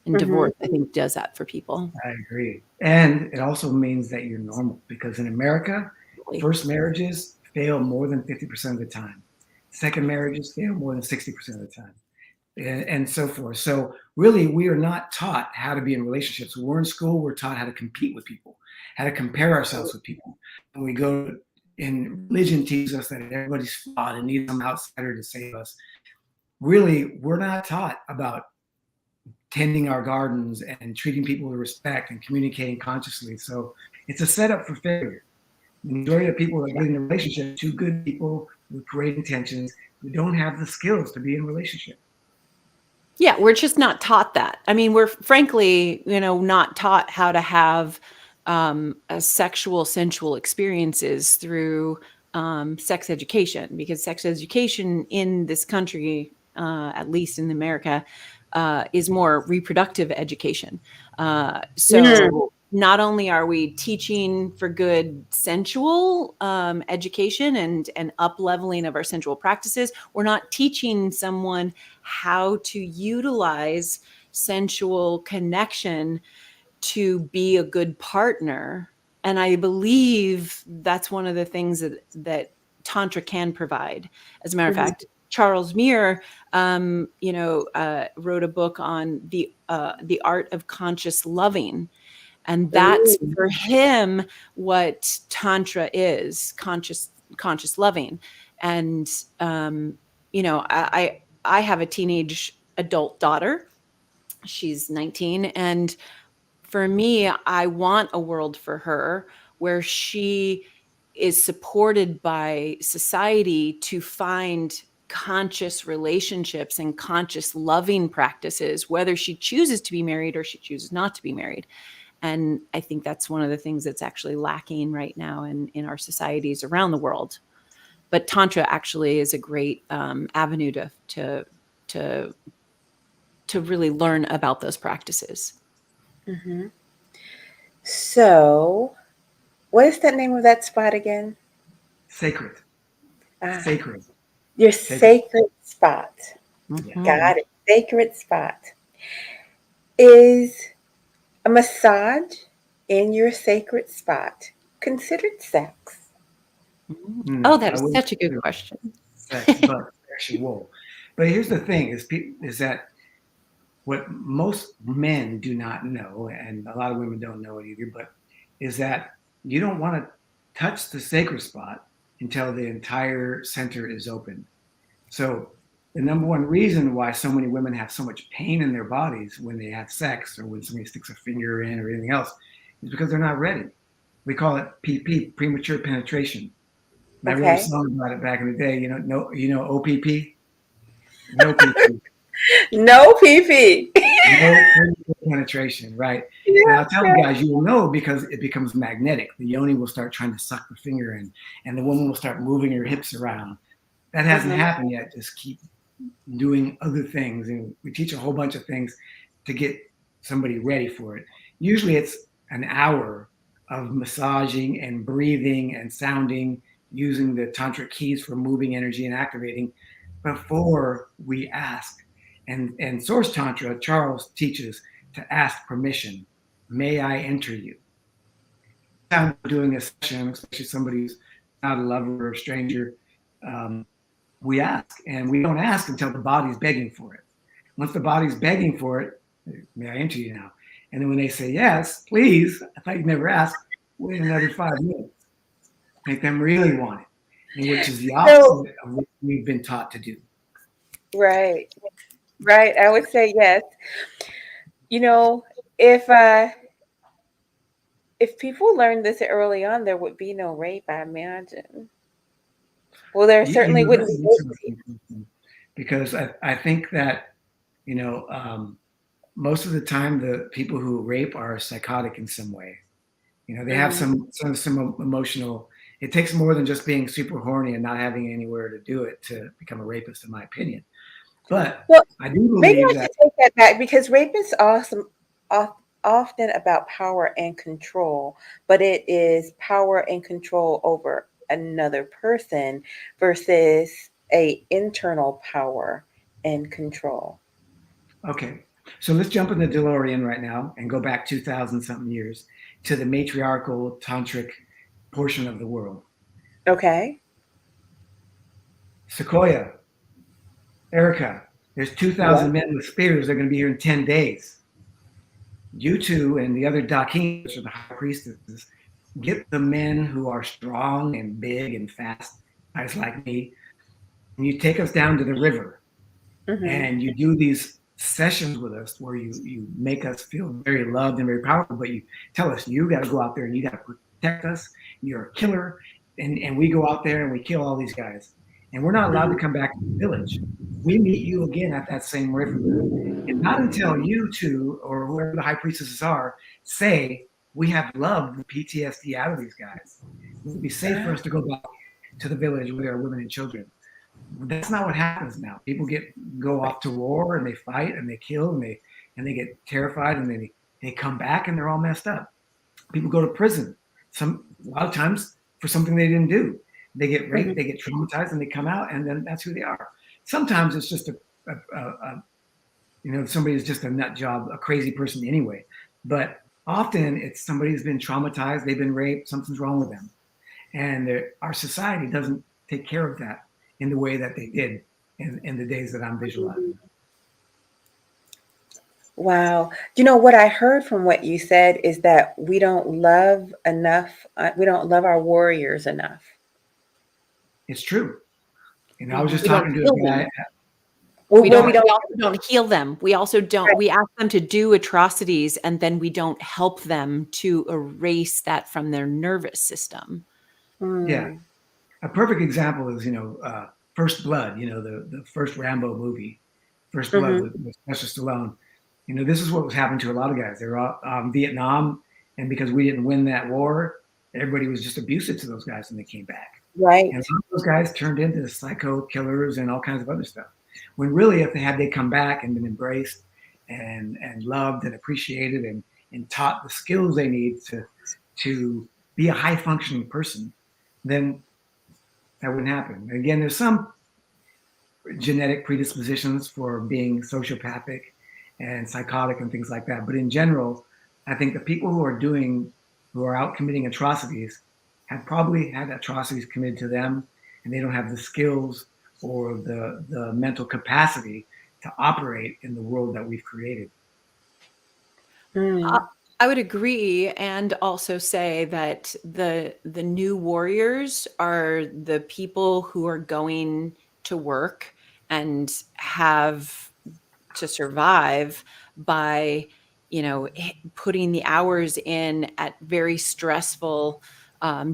And divorce, I think, does that for people. I agree. And it also means that you're normal, because in America, first marriages fail more than 50% of the time. Second marriages fail more than 60% of the time, and so forth. So really, we are not taught how to be in relationships. When we're in school, we're taught how to compete with people, how to compare ourselves with people. When we go in, religion teaches us that everybody's flawed and needs some outsider to save us. Really, we're not taught about tending our gardens and treating people with respect and communicating consciously. So it's a setup for failure. The majority of people that get in a relationship, two good people with great intentions, who don't have the skills to be in a relationship. Yeah, we're just not taught that. I mean, we're frankly, not taught how to have a sensual experiences through sex education, because sex education in this country, at least in America, is more reproductive education. So not only are we teaching for good sensual education and up-leveling of our sensual practices, we're not teaching someone how to utilize sensual connection to be a good partner. And I believe that's one of the things that Tantra can provide. As a matter of fact, Charles Muir, wrote a book on the art of conscious loving. And that's Ooh. for him what Tantra is, conscious loving. And, you know, I have a teenage adult daughter. She's 19. And for me, I want a world for her where she is supported by society to find conscious relationships and conscious loving practices, whether she chooses to be married or she chooses not to be married. And I think that's one of the things that's actually lacking right now in our societies around the world. But Tantra actually is a great avenue to really learn about those practices. Mm-hmm. So, what is the name of that spot again? Sacred. Ah, Sacred. your Sacred. sacred spot. Mhm. Got it. Sacred spot. Is a massage in your sacred spot considered sex? No, Oh, that I is wouldn't such a good consider question. sex, but sexual. But here's the thing: is that what most men do not know, and a lot of women don't know it either, but is that you don't want to touch the sacred spot until the entire center is open. So the number one reason why so many women have so much pain in their bodies when they have sex or when somebody sticks a finger in or anything else is because they're not ready. We call it PP, premature penetration. And I wrote a Okay. song about it back in the day. OPP, no PP, No PP. no premature penetration, right? And Yeah, I'll tell yeah. you guys, you will know because it becomes magnetic. The yoni will start trying to suck the finger in, and the woman will start moving her hips around. That hasn't Mhm. happened yet. Just keep doing other things, and we teach a whole bunch of things to get somebody ready for it. Usually it's an hour of massaging and breathing and sounding, using the tantric keys for moving energy and activating before we ask. And source tantra, Charles teaches to ask permission. May I enter you? Time doing a session, especially somebody who's not a lover or a stranger, um, we ask, and we don't ask until the body's begging for it. Once the body's begging for it, may I enter you now? And then when they say yes, please, I thought you'd never ask, wait another 5 minutes. Make them really want it, and which is the So, opposite of what we've been taught to do. right, right. I would say yes. You know, if uh if people learned this early on, there would be no rape, I imagine. Well, there certainly wouldn't That's be an rape. interesting question, because I think that, you know, most of the time the people who rape are psychotic in some way. You know, they have Mhm. some emotional. It takes more than just being super horny and not having anywhere to do it to become a rapist, in my opinion. But Well, I do maybe believe I that should take that back because rape is awesome, often about power and control, but it is power and control over another person versus a internal power and control. okay. So let's jump in the DeLorean right now and go back 2,000 something years to the matriarchal tantric portion of the world. Okay. Sequoia, Erica, there's Yeah. 2,000 men with spears. They're going to be here in 10 days. You two and the other Dakim, which are the high priestesses, get the men who are strong and big and fast, guys like me, and you take us down to the river Hmm. and you do these sessions with us where you make us feel very loved and very powerful, but you tell us you got to go out there and you got to protect us. You're a killer, and we go out there and we kill all these guys, and we're not allowed to Hmm. come back to the village. We meet you again at that same river, and not until you two or whoever the high priestesses are say we have loved the PTSD out of these guys. It would be safe for us to go back to the village where there are women and children. That's not what happens now. People go off to war and they fight and they kill and they get terrified and they come back and they're all messed up. People go to prison. A lot of times for something they didn't do. They get raped, Hmm. they get traumatized, and they come out, and then that's who they are. Sometimes it's just a somebody is just a nut job, a crazy person anyway. But often it's somebody who's been traumatized, they've been raped, something's wrong with them, and our society doesn't take care of that in the way that they did in the days that I'm visualizing. Wow. You know, what I heard from what you said is that we don't love enough. We don't love our warriors enough. It's true. And I was Mhm. just We don't talking to heal a guy. them. Well, We well, we don't. don't. We also don't heal them. We also don't. Right. We ask them to do atrocities, and then we don't help them to erase that from their nervous system. Yeah. Mm, A perfect example is, First Blood, the first Rambo movie, First Blood mm-hmm. with Sylvester Stallone. This is what was happening to a lot of guys. They were all Vietnam, and because we didn't win that war, everybody was just abusive to those guys when they came back. And Right. a lot of those guys turned into psycho killers and all kinds of other stuff. When really, if they come back and been embraced and loved and appreciated and taught the skills they need to be a high functioning person, then that wouldn't happen. Again, there's some genetic predispositions for being sociopathic and psychotic and things like that. But in general, I think the people who are out committing atrocities have probably had atrocities committed to them, and they don't have the skills or the mental capacity to operate in the world that we've created. I Mm, I would agree, and also say that the new warriors are the people who are going to work and have to survive by, putting the hours in at very stressful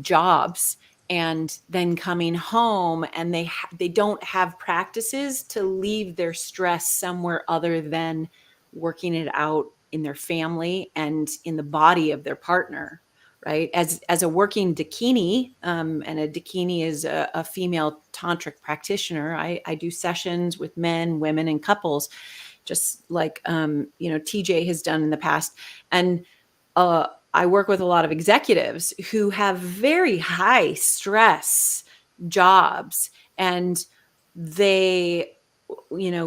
jobs, and then coming home, and they don't have practices to leave their stress somewhere other than working it out in their family and in the body of their partner, right? As a working dakini, and a dakini is a female tantric practitioner. I do sessions with men, women, and couples, just like TJ has done in the past. And I work with a lot of executives who have very high stress jobs, and they,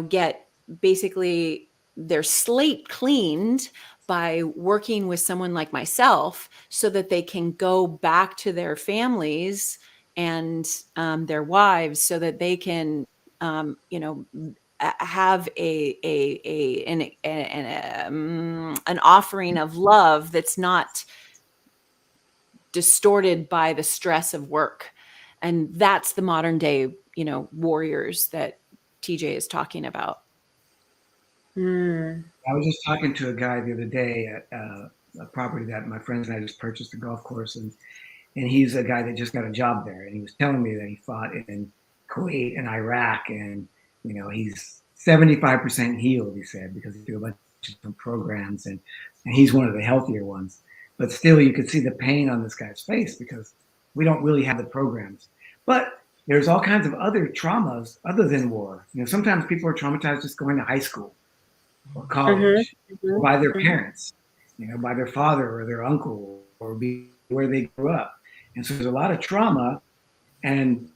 get basically their slate cleaned by working with someone like myself so that they can go back to their families and their wives so that they can, have an offering of love that's not distorted by the stress of work. And that's the modern day, warriors that TJ is talking about. mm, I was just talking to a guy the other day at a property that my friends and I just purchased, a golf course, and he's a guy that just got a job there, and he was telling me that he fought in Kuwait and Iraq, and he's 75% healed, he said, because he did a bunch of different programs, and he's one of the healthier ones. But still, you could see the pain on this guy's face because we don't really have the programs. But there's all kinds of other traumas other than war. Sometimes people are traumatized just going to high school or mm-hmm, college, or mm-hmm, by their mm-hmm. parents, by their father or their uncle, or where they grew up. And so there's a lot of trauma. And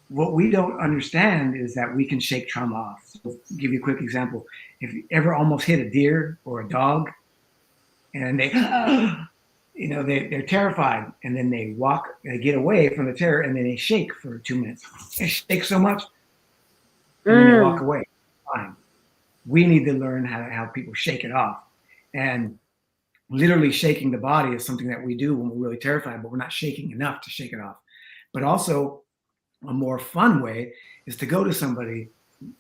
what we don't understand is that we can shake trauma off. So I'll give you a quick example. If you ever almost hit a deer or a dog and they, they're terrified, and then they get away from the terror, and then they shake for 2 minutes. They shake so much, and then they walk Mm, away. Fine. We need to learn how to have people shake it off. And literally shaking the body is something that we do when we're really terrified, but we're not shaking enough to shake it off. But also, a more fun way is to go to somebody.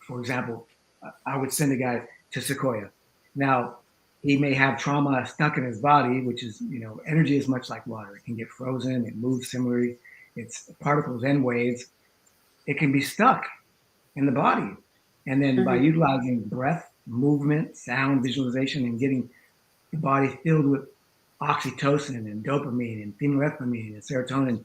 For example, I would send a guy to Sequoia. Now, he may have trauma stuck in his body, which is, energy is much like water. It can get frozen, it moves similarly, it's particles and waves. It can be stuck in the body. And then by mm-hmm. utilizing breath, movement, sound, visualization, and getting the body filled with oxytocin and dopamine and phenylethylamine and serotonin,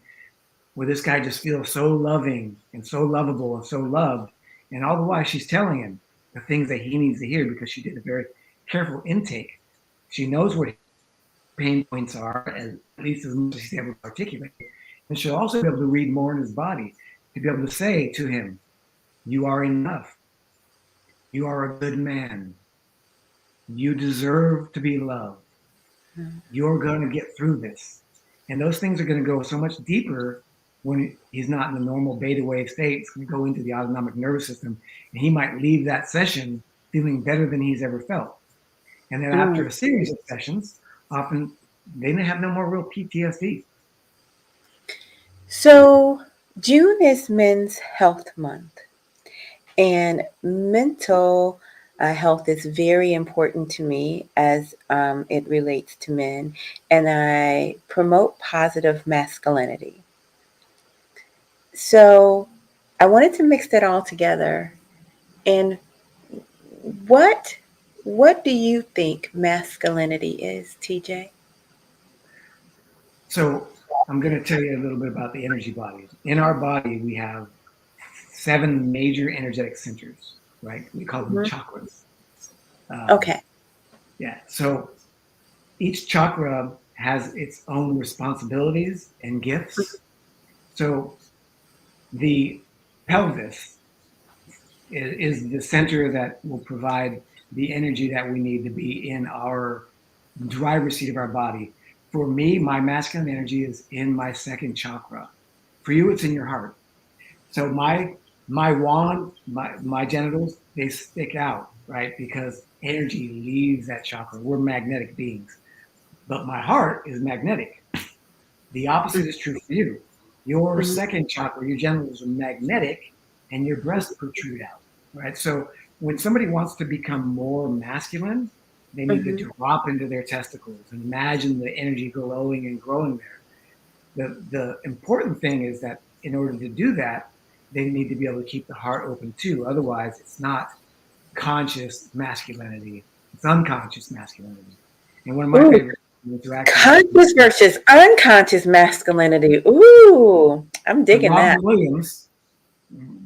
where this guy just feels so loving and so lovable and so loved. And all the while she's telling him the things that he needs to hear because she did a very careful intake. She knows what pain points are, at least as much as she's able to articulate. And she'll also be able to read more in his body, to be able to say to him, "You are enough. You are a good man. You deserve to be loved. You're going to get through this." And those things are going to go so much deeper when he's not in the normal beta wave state. It's going to go into the autonomic nervous system, and he might leave that session feeling better than he's ever felt. And then after a series of sessions, often they may have no more real PTSD. So, June is Men's Health Month, and mental health is very important to me as it relates to men, and I promote positive masculinity. So, I wanted to mix that all together. And what what do you think masculinity is, TJ? So I'm going to tell you a little bit about the energy bodies. In our body, we have 7 major energetic centers, right? We call them chakras. Okay. Yeah. So each chakra has its own responsibilities and gifts. So the pelvis is the center that will provide the energy that we need to be in our driver's seat of our body. For me, my masculine energy is in my second chakra. For you, it's in your heart. So my wand, my genitals, they stick out, right? Because energy leaves that chakra. We're magnetic beings. But my heart is magnetic. The opposite is true for you. Your second chakra, your genitals are magnetic and your breasts protrude out, right? So when somebody wants to become more masculine, they need to drop into their testicles and imagine the energy glowing and growing there. The important thing is that in order to do that, they need to be able to keep the heart open too. Otherwise, it's not conscious masculinity. It's unconscious masculinity. And one of my favorite interactions. Conscious versus unconscious masculinity. Ooh, I'm digging that.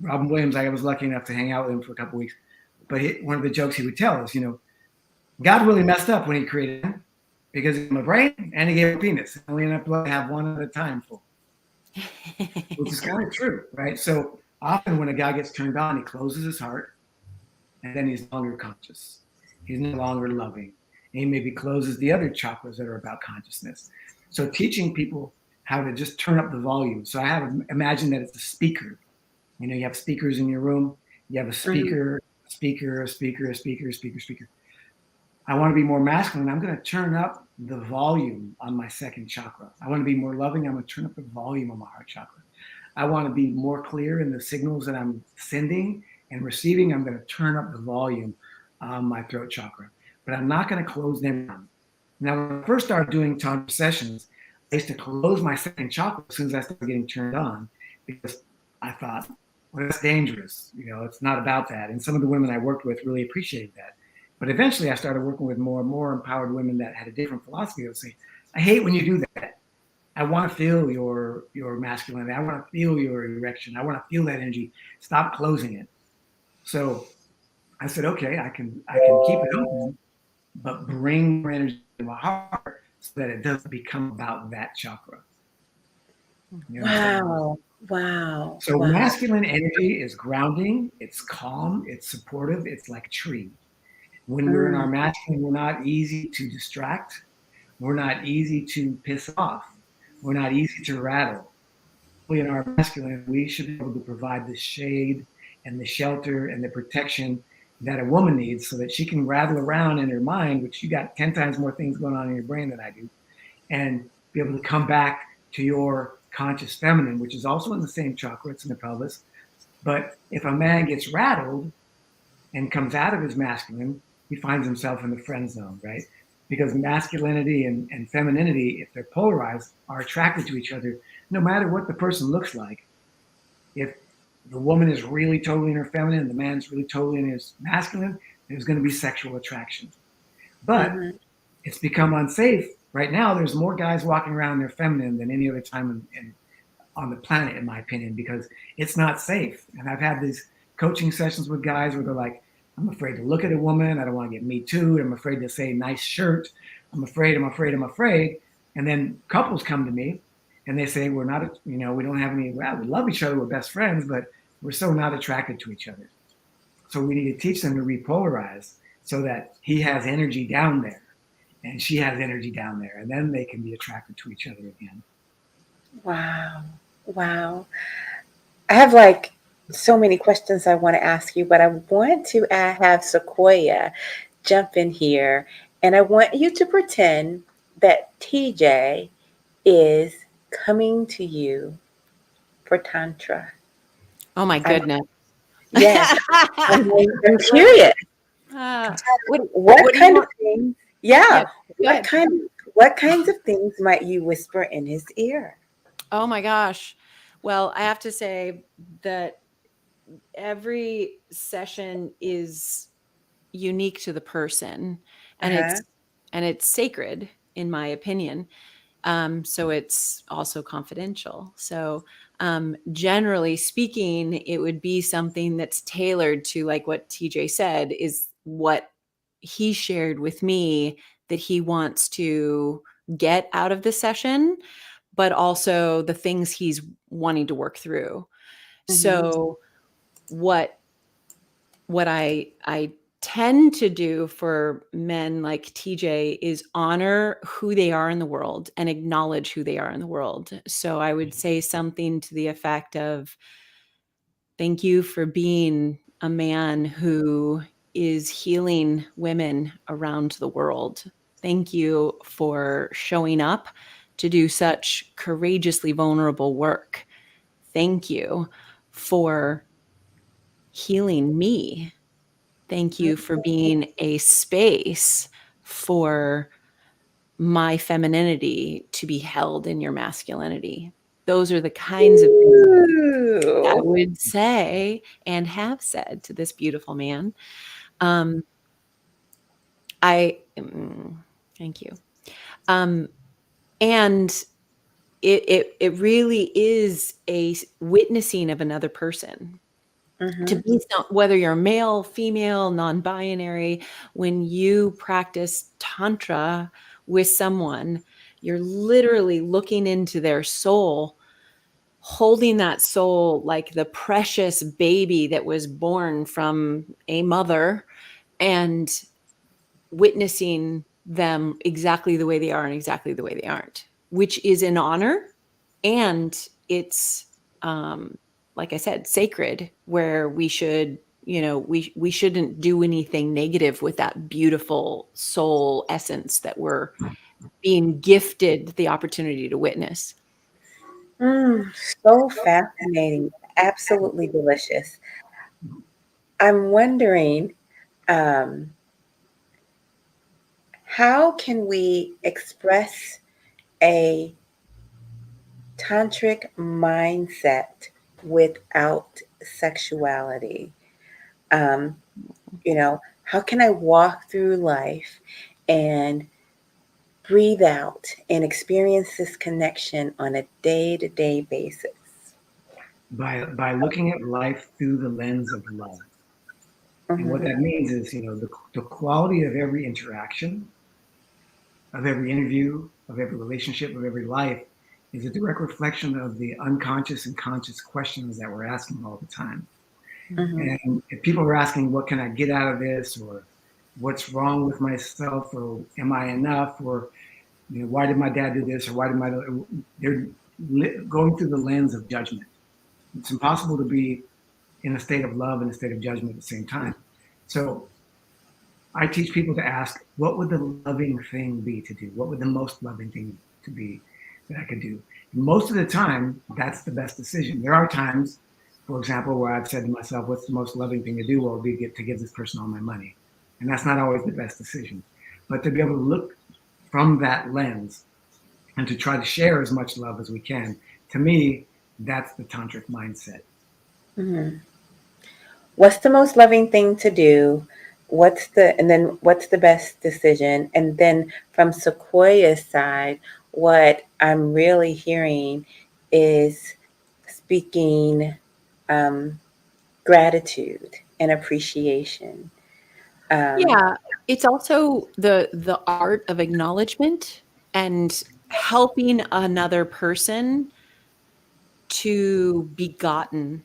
Robin Williams, I was lucky enough to hang out with him for a couple of weeks. But one of the jokes he would tell is, God really messed up when he created him because he gave him a brain and he gave him a penis. And we ended up to have one at a time full, which is kind of true, right? So often when a guy gets turned on, he closes his heart and then he's no longer conscious. He's no longer loving. And he maybe closes the other chakras that are about consciousness. So teaching people how to just turn up the volume. So imagine that it's a speaker. You have speakers in your room. You have a speaker, a speaker. I want to be more masculine. I'm going to turn up the volume on my second chakra. I want to be more loving. I'm going to turn up the volume on my heart chakra. I want to be more clear in the signals that I'm sending and receiving. I'm going to turn up the volume on my throat chakra. But I'm not going to close them down. Now, when I first started doing Tantra sessions, I used to close my second chakra as soon as I started getting turned on because I thought, well, that's dangerous. It's not about that. And some of the women I worked with really appreciated that. But eventually I started working with more and more empowered women that had a different philosophy. They would say, I hate when you do that. I want to feel your masculinity. I want to feel your erection. I want to feel that energy. Stop closing it. So I said, okay, I can keep it open, but bring more energy to my heart so that it doesn't become about that chakra. Wow. So masculine energy is grounding, it's calm, it's supportive, it's like a tree. When we're in our masculine, we're not easy to distract. We're not easy to piss off. We're not easy to rattle. In our masculine, we should be able to provide the shade and the shelter and the protection that a woman needs so that she can rattle around in her mind, which you got 10 times more things going on in your brain than I do, and be able to come back to your conscious feminine, which is also in the same chakra, it's in the pelvis. But if a man gets rattled and comes out of his masculine, he finds himself in the friend zone, right? Because masculinity and femininity, if they're polarized, are attracted to each other, no matter what the person looks like. If the woman is really totally in her feminine and the man's really totally in his masculine, there's going to be sexual attraction. But it's become unsafe. Right now, there's more guys walking around in their feminine than any other time on the planet, in my opinion, because it's not safe. And I've had these coaching sessions with guys where they're like, I'm afraid to look at a woman. I don't want to get me too. I'm afraid to say nice shirt. I'm afraid. And then couples come to me and they say, we're not, we don't have any, we love each other. We're best friends, but we're so not attracted to each other. So we need to teach them to repolarize so that he has energy down there and she has energy down there. And then they can be attracted to each other again. Wow. I have so many questions I want to ask you, but I want to have Sequoia jump in here And I want you to pretend that TJ is coming to you for Tantra. Oh my I'm, goodness. yes, I'm curious. What What do you kind of want? things? Yeah, Yeah, go ahead. what kinds of things might you whisper in his ear? Oh my gosh. Well, I have to say that every session is unique to the person, and Uh-huh. it's sacred in my opinion. So it's also confidential. So generally speaking, it would be something that's tailored to, like what TJ said, is what he shared with me that he wants to get out of the session, but also the things he's wanting to work through. Mm-hmm. So what I tend to do for men like TJ is honor who they are in the world and acknowledge who they are in the world. So I would say something to the effect of, thank you for being a man who is healing women around the world. Thank you for showing up to do such courageously vulnerable work. Thank you for healing me. Thank you for being a space for my femininity to be held in your masculinity. Those are the kinds of things I Ooh. would say and have said to this beautiful man. Um, thank you. Um, and it really is a witnessing of another person. To Mm-hmm. be whether you're male, female, non-binary, when you practice tantra with someone, you're literally looking into their soul, holding that soul like the precious baby that was born from a mother, and witnessing them exactly the way they are and exactly the way they aren't, which is an honor. And it's like I said, sacred, where we should, we shouldn't do anything negative with that beautiful soul essence that we're being gifted the opportunity to witness. So fascinating. Absolutely delicious. I'm wondering, um, how can we express a tantric mindset without sexuality? Um, how can I walk through life and breathe out and experience this connection on a day-to-day basis? By looking at life through the lens of love. And what Mm-hmm. that means is, the quality of every interaction, of every interview, of every relationship, of every life is a direct reflection of the unconscious and conscious questions that we're asking all the time. Mm-hmm. And if people are asking, what can I get out of this? Or what's wrong with myself? Or am I enough? Or, why did my dad do this? Or why did they're going through the lens of judgment. It's impossible to be in a state of love and a state of judgment at the same time. So I teach people to ask, what would the loving thing be to do? What would the most loving thing to be that I could do? And most of the time, that's the best decision. There are times, for example, where I've said to myself, what's the most loving thing to do? Well, it would be to give this person all my money. And that's not always the best decision. But to be able to look from that lens and to try to share as much love as we can, to me, that's the tantric mindset. Mm-hmm. What's the most loving thing to do? What's the best decision? And then from Sequoia's side, what I'm really hearing is speaking um, gratitude and appreciation. Um, Yeah, it's also the art of acknowledgement and helping another person to be gotten,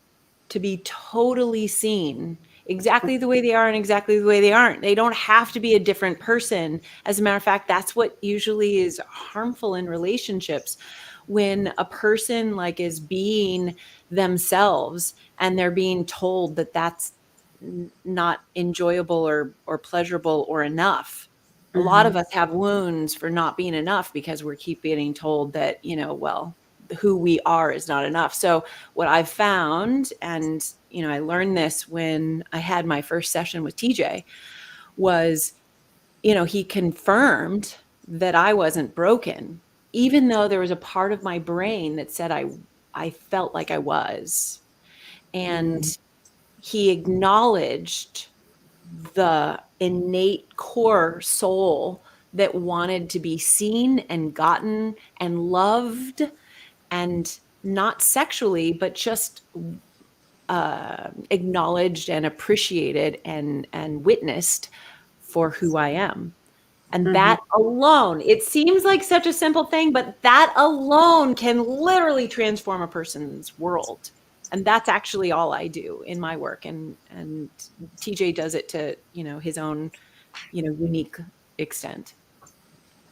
to be totally seen exactly the way they are and exactly the way they aren't. They don't have to be a different person. As a matter of fact, that's what usually is harmful in relationships, when a person like is being themselves and they're being told that that's not enjoyable or pleasurable or enough. a lot of us have wounds for not being enough because we're keep getting told that, well, who we are is not enough. So what I've found, and, I learned this when I had my first session with TJ, was, he confirmed that I wasn't broken, even though there was a part of my brain that said I felt like I was. And he acknowledged the innate core soul that wanted to be seen and gotten and loved, and not sexually, but just acknowledged and appreciated and witnessed for who I am. And that alone, it seems like such a simple thing, but that alone can literally transform a person's world. And that's actually all I do in my work. And TJ does it to, his own, unique extent.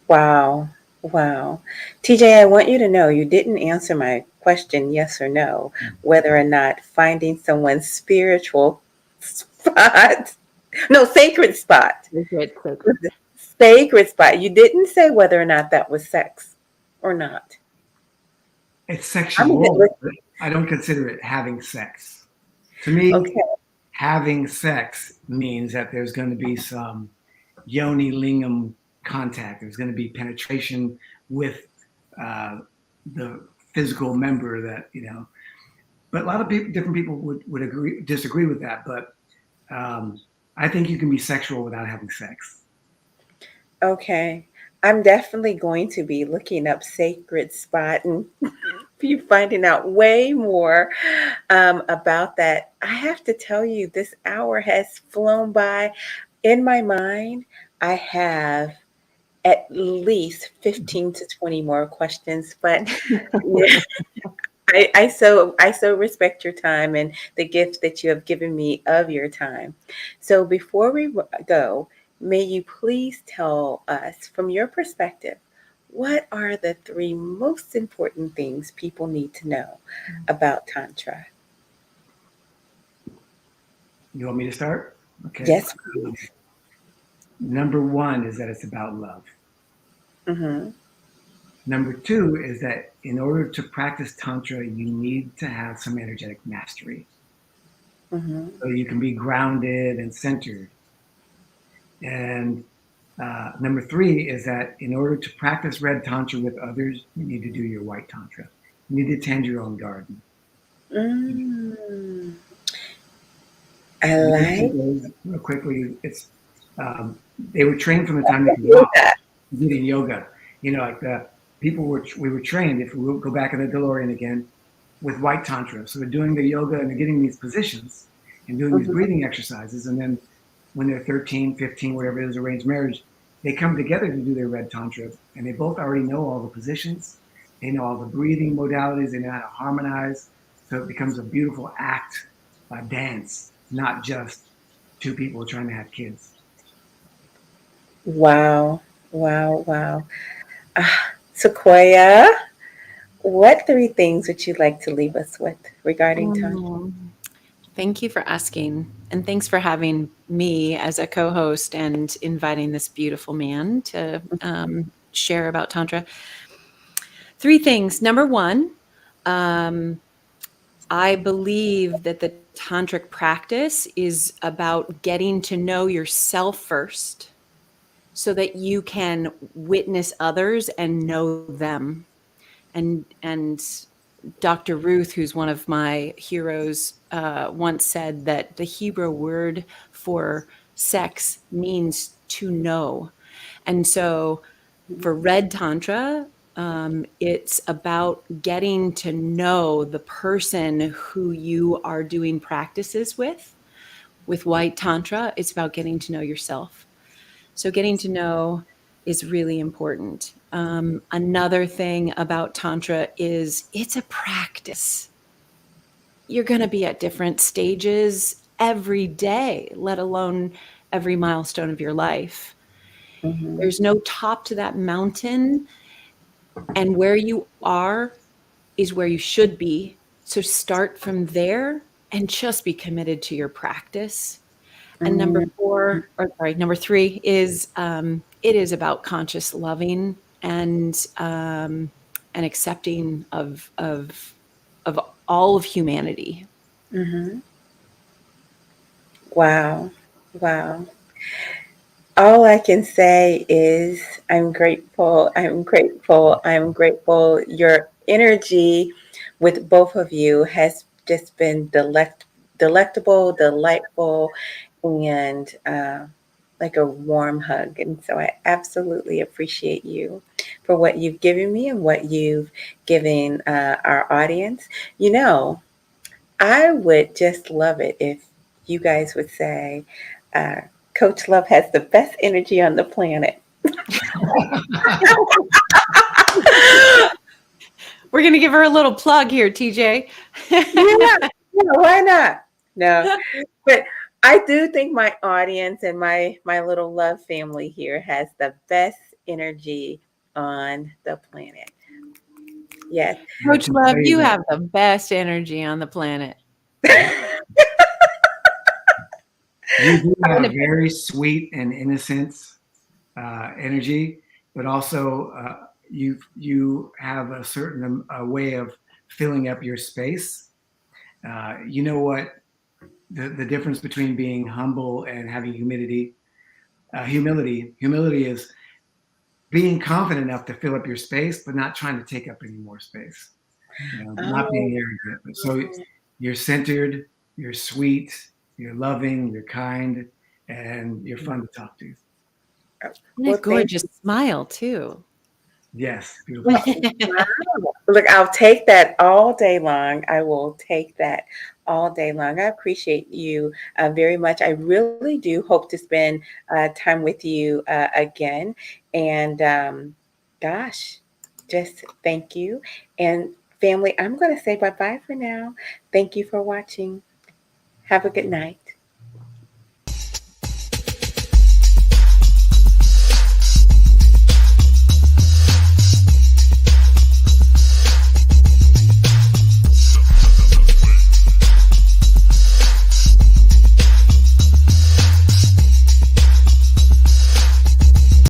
Wow. Wow. TJ, I want you to know you didn't answer my question, yes or no, whether or not finding someone's spiritual spot, no, sacred spot. Sacred spot. You didn't say whether or not that was sex or not. It's sexual. I don't consider it having sex. To me, having sex means that there's going to be some yoni lingam contact. There's going to be penetration with the physical member that, but a lot of people, different people would disagree with that. But I think you can be sexual without having sex. Okay. I'm definitely going to be looking up sacred spot and be finding out way more about that. I have to tell you, this hour has flown by. In my mind, I have at least 15 to 20 more questions, but I so respect your time and the gift that you have given me of your time. So before we go, may you please tell us, from your perspective, what are the 3 most important things people need to know about Tantra? You want me to start? Okay. Yes, please. Number 1 is that it's about love. Number 2 is that in order to practice Tantra, you need to have some energetic mastery. So you can be grounded and centered. And number 3 is that in order to practice red Tantra with others, you need to do your white Tantra. You need to tend your own garden. I like. Real quickly, it's they were trained from the time they could walk, doing yoga. Like we were trained, if we go back in the DeLorean again, with white Tantra. So they're doing the yoga and they're getting these positions and doing these breathing exercises. And then when they're 13, 15, whatever it is, arranged marriage, they come together to do their red Tantra. And they both already know all the positions. They know all the breathing modalities. They know how to harmonize. So it becomes a beautiful act, a dance, not just 2 people trying to have kids. Wow. Sequoia, what 3 things would you like to leave us with regarding Tantra? Thank you for asking. And thanks for having me as a co-host and inviting this beautiful man to share about Tantra. 3 things. Number 1, I believe that the Tantric practice is about getting to know yourself first so that you can witness others and know them. And Dr. Ruth, who's one of my heroes, once said that the Hebrew word for sex means to know. And so for red Tantra, it's about getting to know the person who you are doing practices with. With white Tantra, it's about getting to know yourself. So getting to know is really important. Another thing about Tantra is it's a practice. You're going to be at different stages every day, let alone every milestone of your life. There's no top to that mountain, and where you are is where you should be. So start from there and just be committed to your practice. And number 3 is it is about conscious loving and accepting of all of humanity. Mm-hmm. Wow. Wow. All I can say is I'm grateful. I'm grateful. I'm grateful. Your energy with both of you has just been delectable, delightful, and like a warm hug. And so I absolutely appreciate you for what you've given me and what you've given our audience. You know, I would just love it if you guys would say, uh, Coach Love has the best energy on the planet. We're going to give her a little plug here, TJ. Yeah, why not? No, but I do think my audience and my little love family here has the best energy on the planet. Yes. I Coach can Love, tell you you that have the best energy on the planet. you do have a very sweet and innocent energy, but also you have a certain way of filling up your space. You know what? The difference between being humble and having humility. Humility is being confident enough to fill up your space, but not trying to take up any more space. Not Oh, being arrogant. But so you're centered, you're sweet, you're loving, you're kind, and you're fun to talk to. And a well, thank gorgeous smile, too. Yes, beautiful. Wow. Look, I'll take that all day long. I will take that all day long. I appreciate you very much. I really do hope to spend time with you again. And gosh, just thank you. And family, I'm going to say bye bye for now. Thank you for watching. Have a good night.